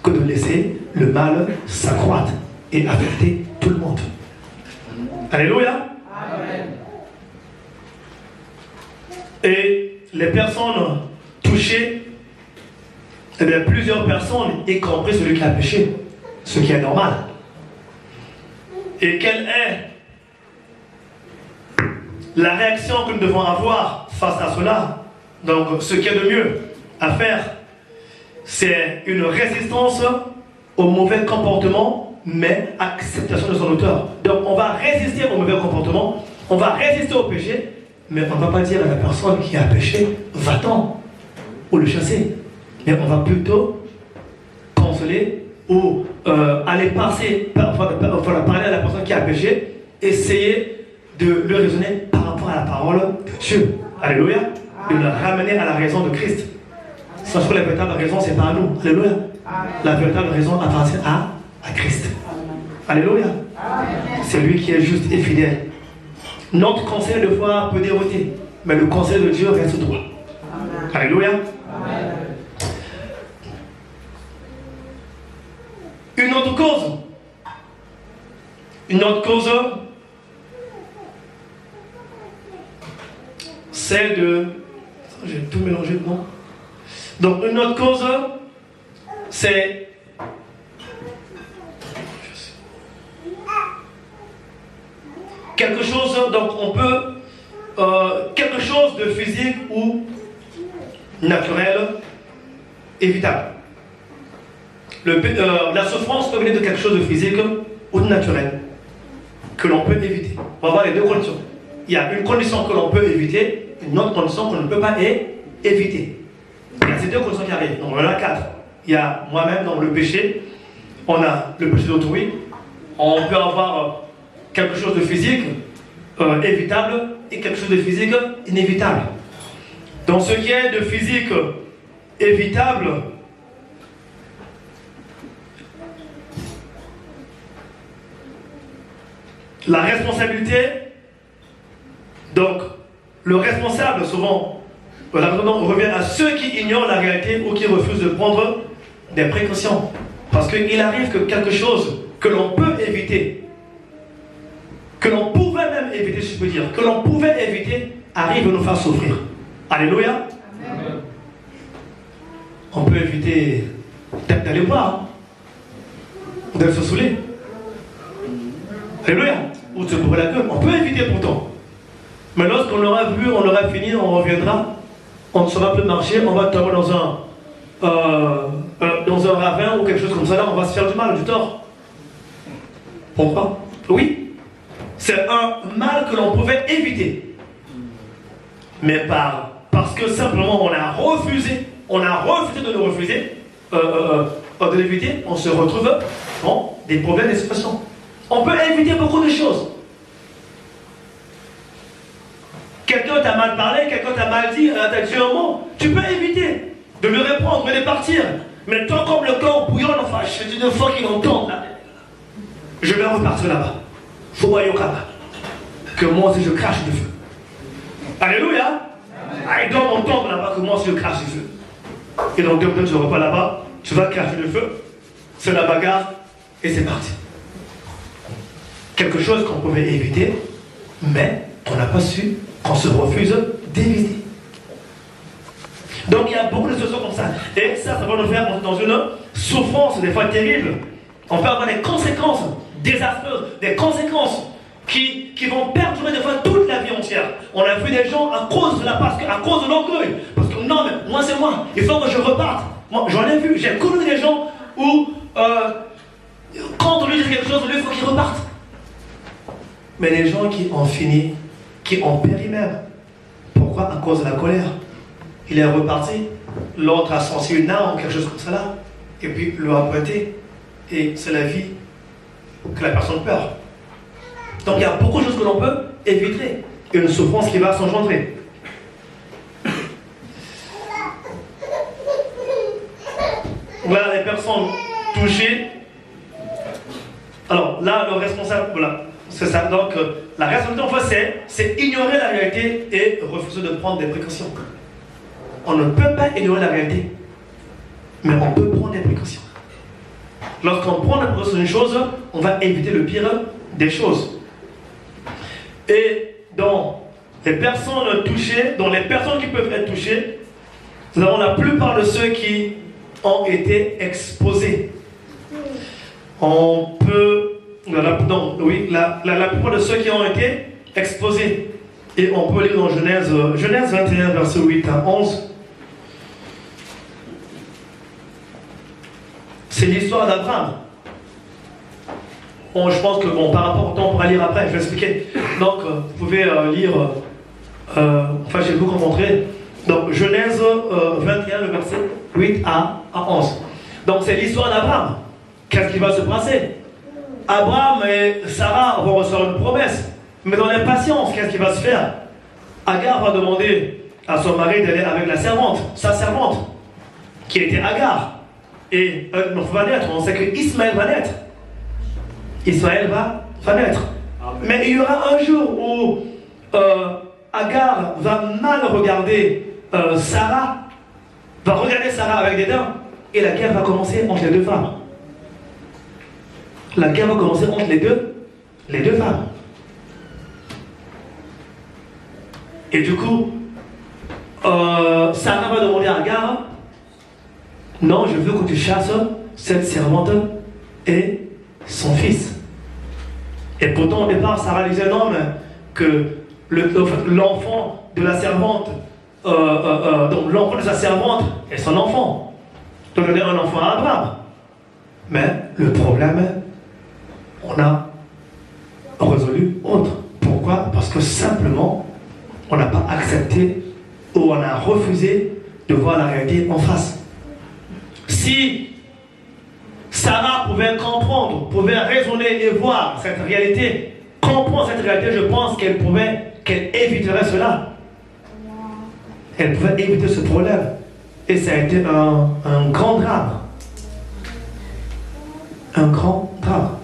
Que de laisser le mal s'accroître et affecter tout le monde. Alléluia. Amen. Et les personnes touchées, eh bien, plusieurs personnes, y compris celui qui a péché, ce qui est normal. Et quelle est la réaction que nous devons avoir face à cela? Donc, ce qui est de mieux à faire, c'est une résistance au mauvais comportement, mais acceptation de son auteur. Donc, on va résister au mauvais comportement, on va résister au péché, mais on ne va pas dire à la personne qui a péché, va-t'en, ou le chasser. Mais on va plutôt consoler ou aller parler à la personne qui a péché, essayer de le raisonner par rapport à la parole de Dieu. Alléluia. De le ramener à la raison de Christ. Sachant que la véritable raison, ce n'est pas à nous. Alléluia. La véritable raison appartient à Christ. Alléluia. C'est lui qui est juste et fidèle. Notre conseil de foi peut dérouter, mais le conseil de Dieu reste droit. Alléluia. Une autre cause, c'est de... J'ai tout mélangé, non? Donc une autre cause, c'est quelque chose, donc on peut, quelque chose de physique ou naturel, évitable. La souffrance peut venir de quelque chose de physique ou de naturel, que l'on peut éviter. On va voir les deux conditions. Il y a une condition que l'on peut éviter, une autre condition qu'on ne peut pas éviter. Il y a ces deux conditions qui arrivent. Donc on en a quatre. Il y a moi-même dans le péché, on a le péché d'autrui, on peut avoir quelque chose de physique évitable et quelque chose de physique inévitable. Dans ce qui est de physique évitable, la responsabilité, donc le responsable souvent, on revient à ceux qui ignorent la réalité ou qui refusent de prendre des précautions. Parce qu'il arrive que quelque chose que l'on peut éviter, que l'on pouvait même éviter, si je peux dire, que l'on pouvait éviter, arrive à nous faire souffrir. Alléluia. Amen. On peut éviter peut-être d'aller boire, d'aller se saouler. Alléluia. Ou de se bourrer la gueule. On peut éviter pourtant. Mais lorsqu'on aura vu, on aura fini, on reviendra, on ne saura plus marcher, on va tomber dans un ravin ou quelque chose comme ça, là, on va se faire du mal, du tort. Pourquoi? Oui. C'est un mal que l'on pouvait éviter. Mais parce que simplement on a refusé de le refuser, de l'éviter, on se retrouve dans des problèmes, des situations. On peut éviter beaucoup de choses. Quelqu'un t'a mal parlé, quelqu'un t'a mal dit, t'a dit un mot, tu peux éviter de lui répondre et de partir. Mais toi, comme le corps bouillonne, enfin, je fais une fois qu'il entend, là, je vais repartir là-bas. Faut voir Yokaba. Que moi aussi je crache du feu. Alléluia. Il doit m'entendre là-bas que moi aussi je crache du feu. Et donc, dès que tu ne vas pas là-bas, tu vas cracher du feu, c'est la bagarre, et c'est parti. Quelque chose qu'on pouvait éviter, mais qu'on n'a pas su, qu'on se refuse d'éviter. Donc il y a beaucoup de choses comme ça. Et ça va nous faire dans une souffrance des fois terrible. On peut avoir des conséquences désastreuses, des conséquences qui vont perdurer des fois toute la vie entière. On a vu des gens à cause de à cause de l'orgueil. Parce que non, mais moi c'est moi, il faut que je reparte. Moi j'en ai vu, j'ai connu des gens où quand on lui dit quelque chose, lui il faut qu'il reparte. Mais les gens qui ont fini, qui ont péri même. Pourquoi? À cause de la colère. Il est reparti, l'autre a senti une arme ou quelque chose comme ça là, et puis le a pointé, et c'est la vie que la personne perd. Donc il y a beaucoup de choses que l'on peut éviter, et une souffrance qui va s'engendrer. Voilà les personnes touchées. Alors là, le responsable, voilà, c'est ça. Donc la responsabilité en fait, c'est ignorer la réalité et refuser de prendre des précautions. On ne peut pas ignorer la réalité, mais on peut prendre des précautions. Lorsqu'on prend des précautions d'une chose, on va éviter le pire des choses. Et dans les personnes touchées, dans les personnes qui peuvent être touchées, nous avons la plupart de ceux qui ont été exposés. On peut, la plupart de ceux qui ont été exposés. Et on peut lire dans Genèse 21, verset 8 à 11. C'est l'histoire d'Abraham. Bon, je pense que par rapport au temps, on pourra lire après, je vais expliquer. Donc, vous pouvez lire, je vais vous montrer. Donc, Genèse 21, le verset 8 à 11. Donc, c'est l'histoire d'Abraham. Qu'est-ce qui va se passer? Abraham et Sarah vont recevoir une promesse. Mais dans l'impatience, qu'est-ce qui va se faire? Agar va demander à son mari d'aller avec la servante, sa servante, qui était Agar. Et va naître, on sait que Ismaël va naître. Ismaël va naître. Amen. Mais il y aura un jour où Agar va mal regarder Sarah, va regarder Sarah avec des dents, et la guerre va commencer entre les deux femmes. La guerre va commencer entre les deux femmes. Et du coup, Sarah va demander à Agar, non, je veux que tu chasses cette servante et son fils. Et pourtant, au départ, Sarah disait non, mais que l'enfant de la servante, donc l'enfant de sa servante est son enfant. Donc, donner un enfant à Abraham. Mais le problème, on a résolu autre. Pourquoi? Parce que simplement, on n'a pas accepté ou on a refusé de voir la réalité en face. Si Sarah pouvait comprendre, pouvait raisonner et voir cette réalité, comprendre cette réalité, je pense qu'elle éviterait cela. Elle pouvait éviter ce problème. Et ça a été un grand drame. Un grand drame.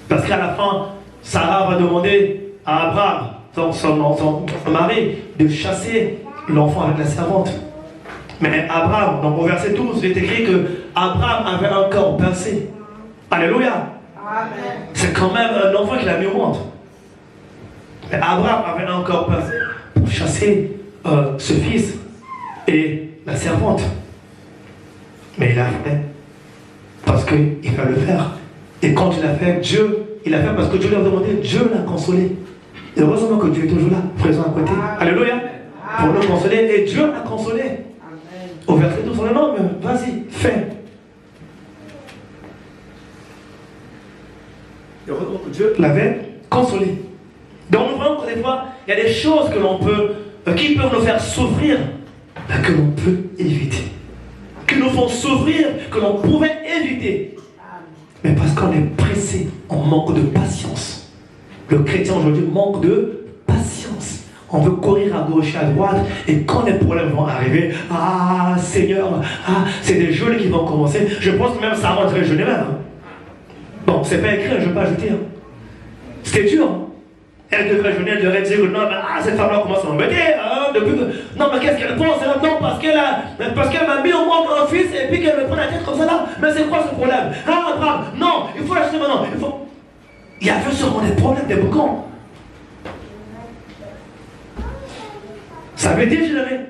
Parce qu'à la fin, Sarah va demander à Abraham, son mari, de chasser l'enfant avec la servante. Mais Abraham, donc au verset 12, il est écrit que Abraham avait un corps pincé. Alléluia. Amen. C'est quand même un enfant qui l'a mis au monde. Mais Abraham avait un corps pincé pour chasser ce fils et la servante. Mais il a fait parce qu'il va le faire. Et quand il a fait, il a fait parce que Dieu lui a demandé, Dieu l'a consolé. Et heureusement que Dieu est toujours là, présent à côté. Alléluia. Pour le consoler. Et Dieu l'a consolé. Au verset 12, on dit non, mais vas-y, fais. Et heureusement que Dieu l'avait consolé. Donc nous voyons que des fois, il y a des choses que l'on peut, qui peuvent nous faire souffrir, que l'on peut éviter. Qui nous font souffrir, que l'on pouvait éviter. Mais parce qu'on est pressé, on manque de patience. Le chrétien aujourd'hui manque de patience. On veut courir à gauche et à droite, et quand les problèmes vont arriver, ah Seigneur, c'est des jeûnes qui vont commencer. Je pense que même ça rentrait jeûner même. Bon, c'est pas écrit, je ne vais pas ajouter. C'était dur. Elle devrait jeûner, elle devrait dire non, mais cette femme-là commence à m'embêter. Non, mais qu'est-ce qu'elle pense? Non, parce qu'elle m'a mis au monde un fils et puis qu'elle me prend la tête comme ça là. Mais c'est quoi ce problème? Abraham, non, il faut l'acheter maintenant. Il y avait sûrement des problèmes, des boucans. Ça veut dégénérer.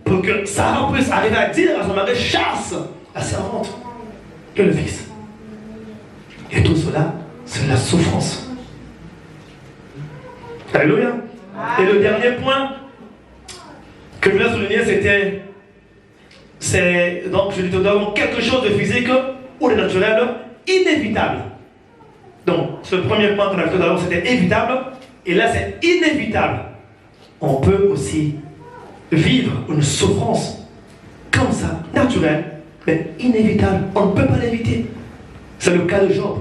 Pour que Sarah puisse arriver à dire à son mari, chasse la servante que le fils. Et tout cela, c'est la souffrance. Alléluia. Et le dernier point que je voulais souligner, donc je dis quelque chose de physique ou de naturel inévitable. Donc, ce premier point qu'on a fait d'abord, c'était évitable, et là c'est inévitable. On peut aussi vivre une souffrance comme ça, naturelle, mais inévitable. On ne peut pas l'éviter. C'est le cas de Job.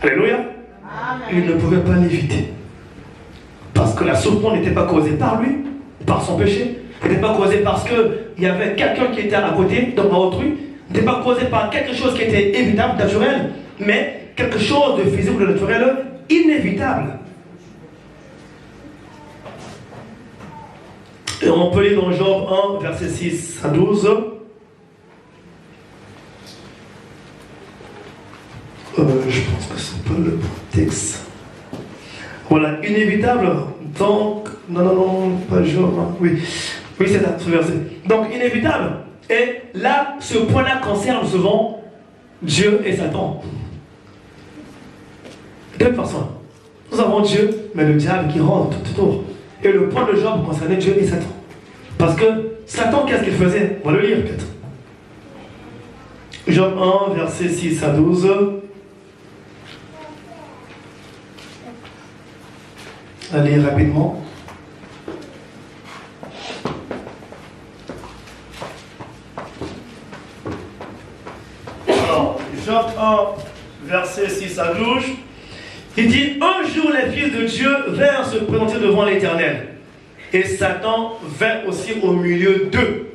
Alléluia. Amen. Il ne pouvait pas l'éviter. Parce que la souffrance n'était pas causée par lui, par son péché. Elle n'était pas causée parce qu'il y avait quelqu'un qui était à côté, donc à autrui. Elle n'était pas causée par quelque chose qui était évitable, naturel, mais quelque chose de physique ou de naturel, inévitable. Et on peut lire dans Job 1, verset 6 à 12. Je pense que c'est pas le texte. Voilà, inévitable. Donc, non, pas Job. Hein. Oui, c'est là, ce verset. Donc, inévitable. Et là, ce point-là concerne souvent Dieu et Satan. Deux personnes. Nous avons Dieu, mais le diable qui rentre tout autour. Et le point de Job concernait Dieu et Satan. Parce que Satan, qu'est-ce qu'il faisait? On va le lire peut-être. Job 1, verset 6 à 12. Allez rapidement. Alors, Job 1, verset 6 à 12. Il dit, un jour les fils de Dieu vinrent se présenter devant l'Éternel. Et Satan vint aussi au milieu d'eux.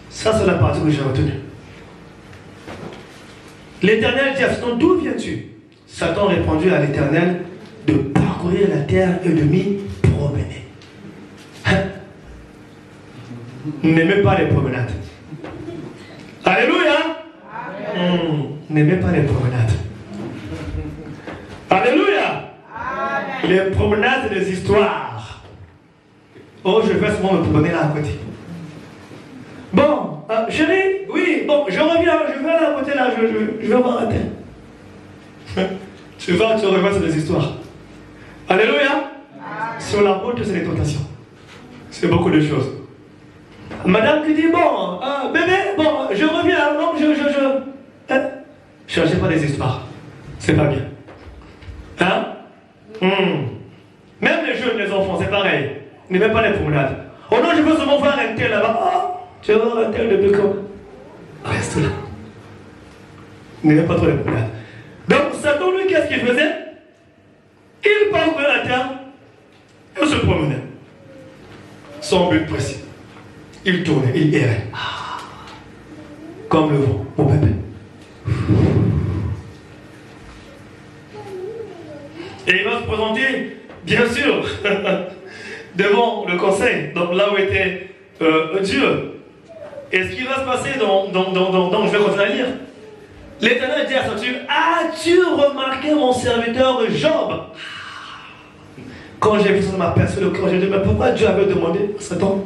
Ça, c'est la partie que j'ai retenue. L'Éternel dit à Satan, d'où viens-tu? Satan répondit à l'Éternel, de parcourir la terre et de m'y promener. Hein? N'aimez pas les promenades. Alléluia. N'aimez pas les promenades. Alléluia. Amen. Les promenades, c'est des histoires. Oh, je vais souvent me promener là à côté. Bon, chérie, oui, bon, je reviens, je vais là à côté là, je vais voir un tel. Tu vas, tu revois sur des histoires. Alléluia. Sur la route, c'est les tentations. C'est beaucoup de choses. Madame qui dit, bon, bébé, bon, je reviens, non, hein? Cherchez pas des histoires. C'est pas bien. Hein? Même les jeunes, les enfants, c'est pareil. N'aimez pas les promenades. Oh non, je veux seulement voir un tel là-bas. Oh, tu veux voir un tel depuis quand? Reste là. N'aimez pas trop les promenades. Donc, Satan, lui, qu'est-ce qu'il faisait? Il parcourait la terre et se promenait. Son but précis. Il tournait, il errait. Comme le vent, mon bébé. Et il va se présenter, bien sûr, devant le conseil, donc là où était Dieu. Et ce qui va se passer je vais continuer à lire. L'Éternel dit à Satan, as-tu remarqué mon serviteur Job? Quand j'ai vu ça, ça m'a percé le cœur. J'ai dit, mais pourquoi Dieu avait demandé à Satan?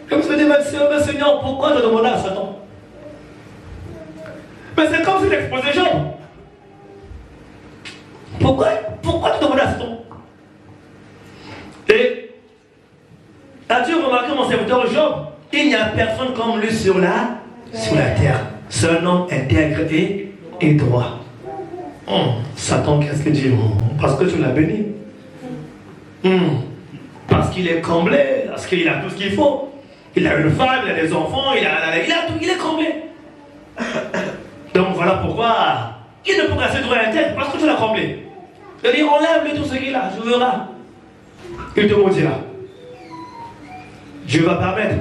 Je me suis dit, mais Seigneur, pourquoi tu as demandé à Satan? Mais c'est comme si tu exposais Job. Pourquoi tu demandes à Satan? Et as-tu remarqué mon serviteur Job? Il n'y a personne comme lui sur la terre. C'est un homme intègre et droit. Satan, qu'est-ce qu'il dit? Parce que tu l'as béni. Parce qu'il est comblé, parce qu'il a tout ce qu'il faut. Il a une femme, il a des enfants, il a tout, il est comblé. Donc voilà pourquoi il ne peut rester droit à la tête, parce que tu l'as comblé. Il dit, enlève-lui tout ce qu'il a, je verrai. Il te maudira. Dieu va permettre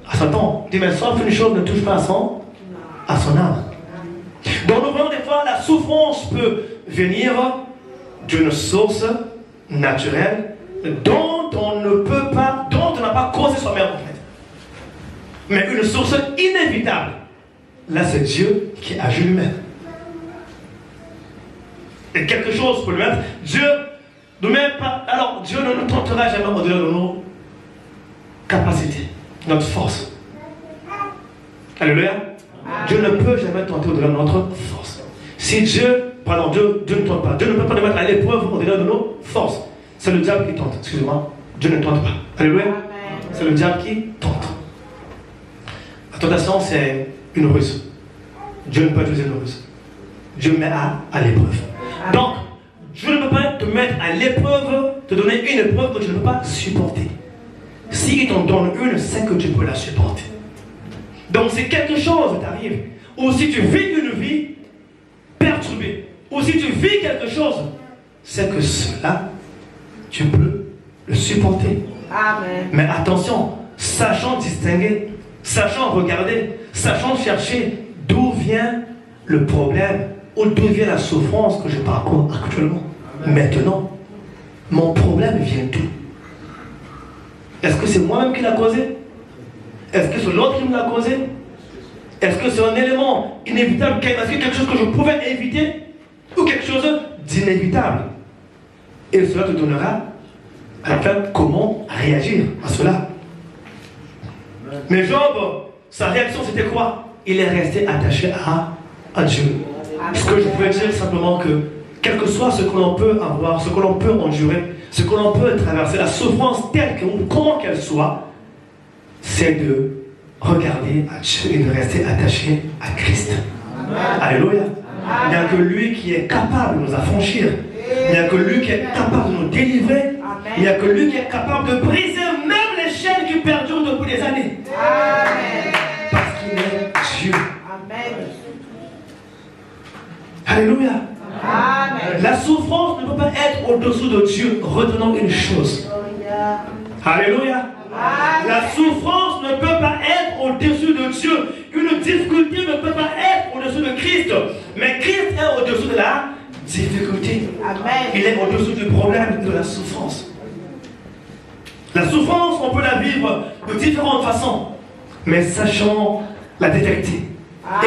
à Satan, dit, mais sauf une chose ne touche pas à son âme. Donc nous voyons des fois, la souffrance peut venir d'une source naturelle dont on n'a pas causé soi-même en fait. Mais une source inévitable. Là, c'est Dieu qui agit lui-même. Et quelque chose pour lui-même. Dieu ne met pas. Alors, Dieu ne nous tentera jamais au-delà de nos capacités, notre force. Alléluia. Dieu ne peut jamais tenter au-delà de notre force. Si Dieu ne tente pas. Dieu ne peut pas nous mettre à l'épreuve au-delà de nos forces. C'est le diable qui tente. Excusez-moi. Dieu ne tente pas. Alléluia. C'est le diable qui tente. La tentation, c'est une ruse. Dieu ne peut pas utiliser une ruse. Dieu met à l'épreuve. Donc, Dieu ne peut pas te mettre à l'épreuve, te donner une épreuve que tu ne peux pas supporter. S'il t'en donne une, c'est que tu peux la supporter. Donc, si quelque chose t'arrive, ou si tu vis une vie perturbée, ou si tu vis quelque chose, c'est que cela, tu peux le supporter. Amen. Mais attention, sachant distinguer, sachant regarder, sachant chercher d'où vient le problème, ou d'où vient la souffrance que je parcours actuellement. Maintenant, mon problème vient d'où? Est-ce que c'est moi-même qui l'a causé? Est-ce que c'est l'autre qui me l'a causé? Est-ce que c'est un élément inévitable? Est-ce que quelque chose que je pouvais éviter? Ou quelque chose d'inévitable? Et cela te donnera à la fin comment réagir à cela. Mais Job, sa réaction c'était quoi? Il est resté attaché à Dieu. Ce que je pouvais dire simplement que, quel que soit ce que l'on peut avoir, ce que l'on peut endurer, ce que l'on peut traverser, la souffrance telle que, comment qu'elle soit, c'est de regarder à Dieu et de rester attaché à Christ. Amen. Alléluia. Il n'y a que lui qui est capable de nous affranchir. Il n'y a que lui qui est capable de nous délivrer. Amen. Il n'y a que lui qui est capable de briser même les chaînes qui perdurent depuis des années. Amen. Parce qu'il est Dieu. Amen. Alléluia. Amen. La souffrance ne peut pas être au-dessous de Dieu. Retenons une chose. Alléluia. Amen. La souffrance ne peut pas être au-dessus de Dieu. Une difficulté ne peut pas être au-dessus de Christ. Mais Christ est au-dessus de la difficulté. Amen. Il est au-dessus du problème de la souffrance. La souffrance, on peut la vivre de différentes façons. Mais sachant la détecter.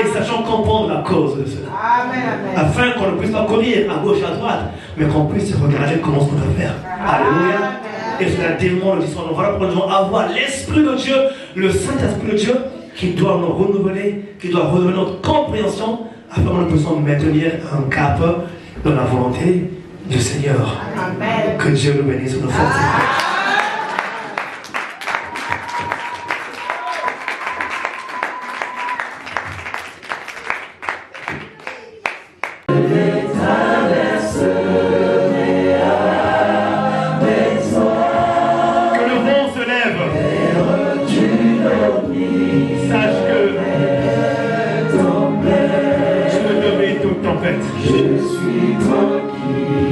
Et sachant comprendre la cause de cela. Amen. Afin qu'on ne puisse pas courir à gauche, à droite, mais qu'on puisse regarder comment on peut faire. Alléluia. Et c'est la démon le disant, voilà pourquoi nous devons avoir l'Esprit de Dieu, le Saint-Esprit de Dieu, qui doit nous renouveler, qui doit renouveler notre compréhension, afin que nous puissions maintenir un cap dans la volonté du Seigneur. Amen. Que Dieu nous bénisse de nos forces.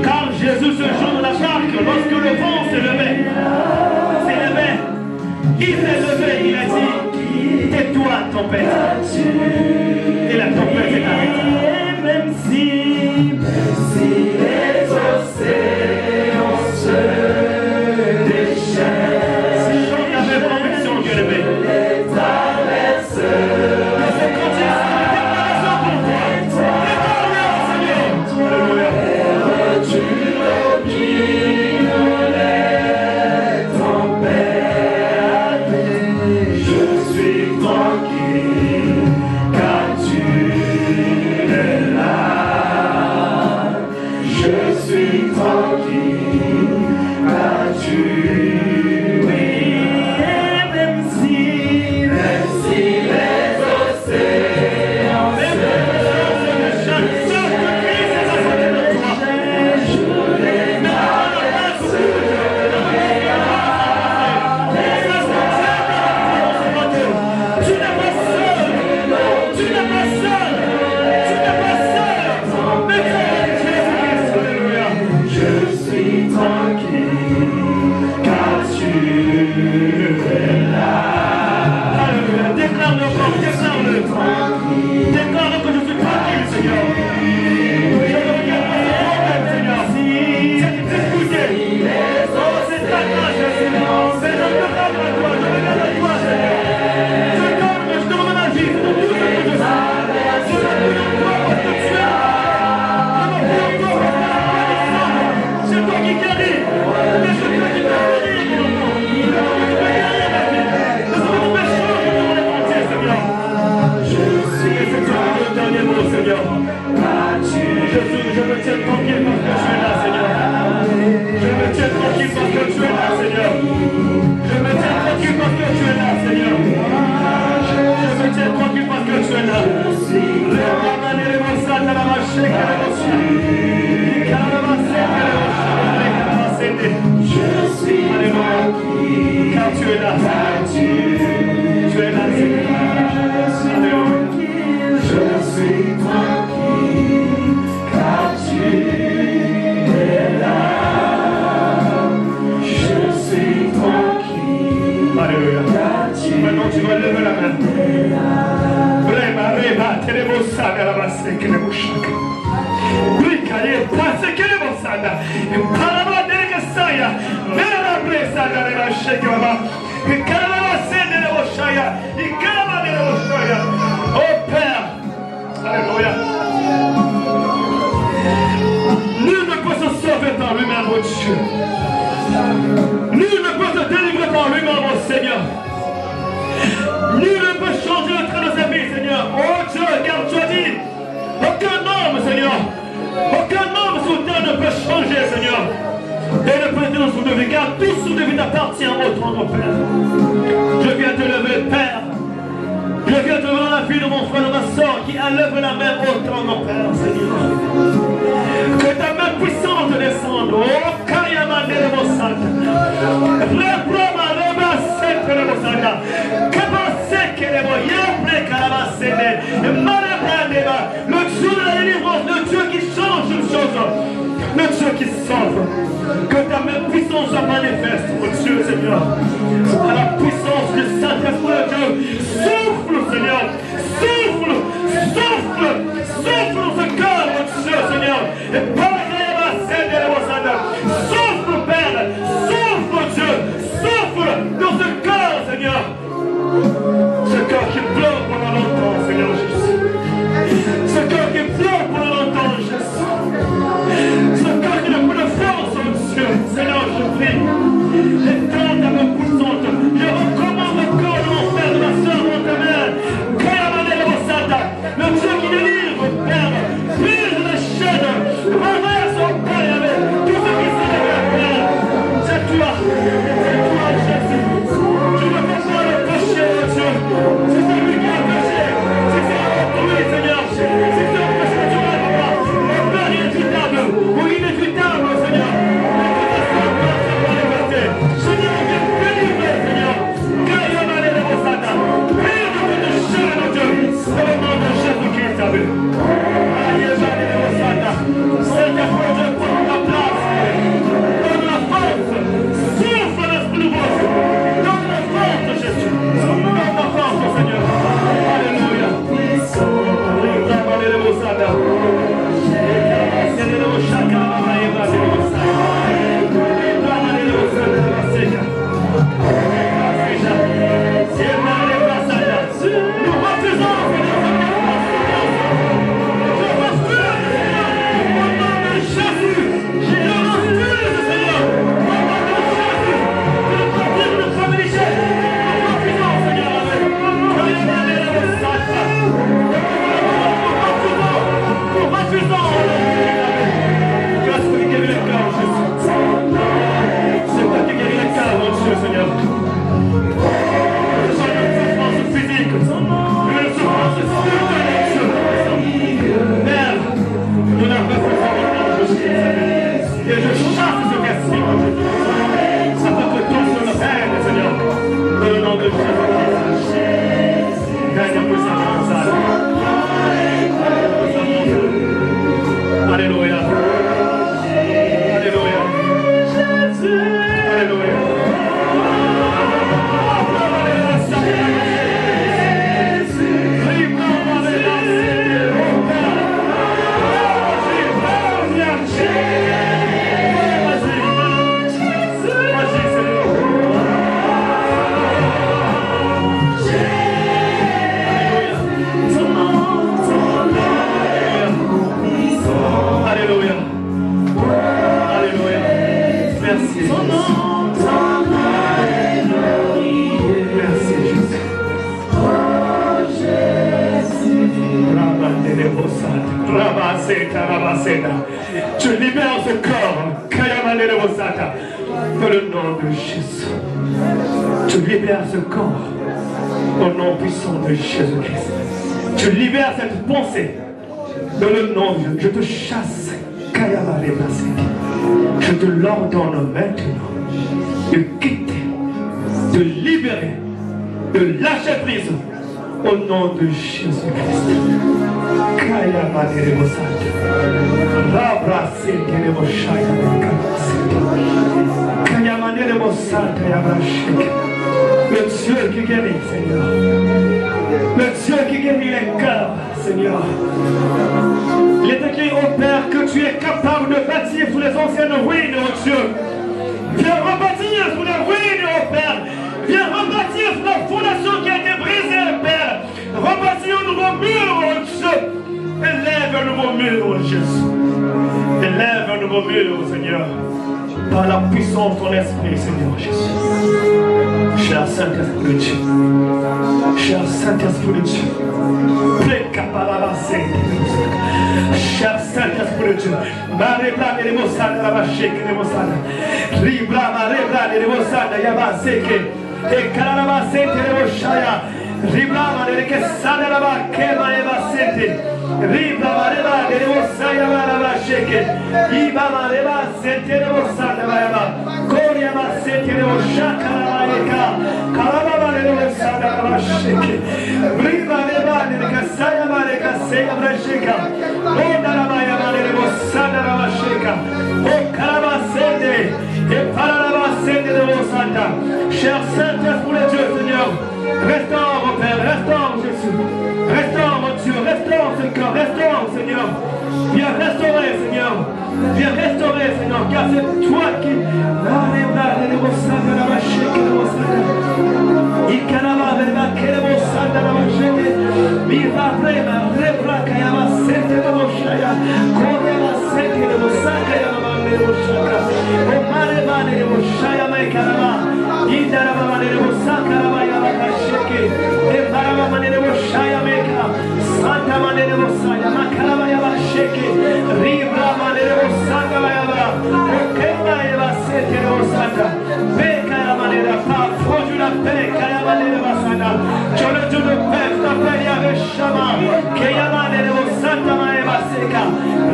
Quand Jésus se joue dans la barque, lorsque le vent s'élevait, il s'est levé, il a dit, tais-toi tempête. Et la tempête est arrêtée. Même si les océans se déchaînent, chante la même conviction, bien-aimé. Oh Père, alléluia. Nul ne peut se sauver par lui-même, mon Dieu. Nul ne peut se délivrer par lui-même, mon Seigneur. Nul ne peut changer le train de sa vie, Seigneur. Oh Dieu, car tu as dit, aucun homme, Seigneur, aucun homme sur terre ne peut changer, Seigneur. Et ne peut être dans son devis, car tout son devis t'appartient au trône, mon Père. Je viens te lever, Père. Je viens te lever dans la vie de mon frère, de ma soeur, qui enlève la main au trône, mon Père, Seigneur. Que ta main puissante descende. Oh, Kayamande de Mossada. Reproma de Bassette de Mossada. Kabaseke de Moyample Kalabasene. Marebrandeba. Le Dieu de la délivrance, le Dieu qui change une chose. Le Dieu qui sauve. Que ta main puissante soit manifeste, mon Dieu, Seigneur. À la puissance du Saint-Esprit de Dieu. Souffle, Seigneur. Souffle. Souffle. Souffle dans ce cœur, mon Dieu, Seigneur. Et par souffle, Père. Souffle, Dieu. Souffle dans ce cœur, Seigneur. Ce cœur qui pleure pendant longtemps, Seigneur Jésus. Ce cœur qui pleure pendant longtemps, Jésus. Ce cœur qui n'a plus de force, mon Dieu. Seigneur, je prie. Étends ta main puissante. Je recommande le corps de mon frère, de ma soeur, de ta mère. Tu libères ce corps dans le nom de Jésus. Tu libères ce corps au nom puissant de Jésus-Christ. Tu libères cette pensée dans le nom de Dieu. Je te chasse. Je te l'ordonne maintenant de quitter, de libérer, de lâcher prise au nom de Jésus-Christ. Le Dieu qui guérit, Seigneur. Le Dieu qui guérit les cœurs, Seigneur. Il est écrit au Père que tu es capable de bâtir sur les anciennes ruines, oh Dieu. Viens rebâtir sur les ruines, oh Père. Viens rebâtir sur la fondation qui a été brisée, Père. Rebâtir un nouveau mur, oh Dieu. Élève un nouveau mur, oh Jésus. Élève un nouveau mur, oh Seigneur. Par la puissance de ton esprit, Seigneur Jésus. Cher Saint-Esprit de Dieu. Cher Saint-Esprit de Dieu. Cher Saint-Esprit de Dieu. Marebla de Mosada, la Bacheke de Mosada. Ribra, Marebla de Mosada, Yabaseke. Et Karabasete de Moshaya. Ribra, Marebla, la Bakema, Yabasete. Ribra, Mareba de Mosaya, la Bacheke. Iba, Mareba, Sete de Mosada, Yaba. Koria, Masete de Moshaka, la Baeka. Karababa de Mosada, la Bacheke. Ribra, Mareba de Kasaya, Mareka, Seya, Brasheka. Onda la Maya, Mareba, Sada, la Bacheka. O Karabasete. Et par la Basete de Mosada. Cher Saint-Esprit de Dieu, Seigneur. Restaure, mon Père, restaure, Jésus. Restaure, mon Dieu, restaure ce corps, restaure, Seigneur. Viens restaurer, Seigneur. Viens restaurer, Seigneur, car c'est toi qui. Santa manere Mosaya, Makaraba Yabasheke, Ribra manere Mosanga Yaba, Okema Yabasete Mosanga, Beka Yamanera, pas produit la paix, Kayamanere Masana, tu es le Dieu de paix, ta paix Yahvé Shama, Kayamanere Mosanta Mayabaseka,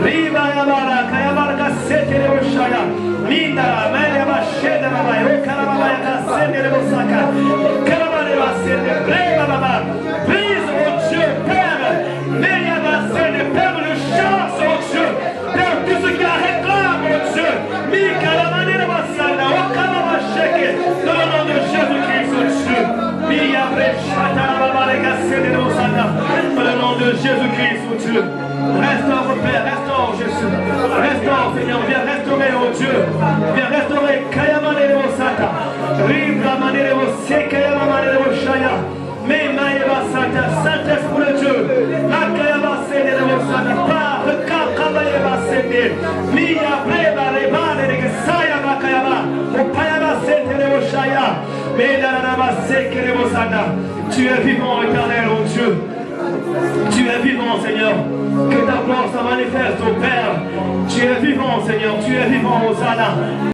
Riba Yabara, Kayamarka Sete Moshaya, Linda, Maya Basheda Maya, Okaraba Yakasete Mosaka, Karamane Basete, Breva Baba, brise mon Dieu, Père. Père le chasse, oh Dieu, Père tout ce qui la réclame, oh Dieu, Mika la manera basana, Okama Macheke, dans le nom de Jésus-Christ, oh Dieu, Mia Brechata, la Baba, les Gassé de Mosana, dans le nom de Jésus-Christ, oh Dieu, reste Mia breva rebane de saya makayaba. Opayaba setere oshaya. Medanaba sekere bosana. Tu es vivant, éternel, mon Dieu. Tu es vivant, Seigneur. Que ta gloire se manifeste au Père. Tu es vivant, Seigneur. Tu es vivant, Hosanna.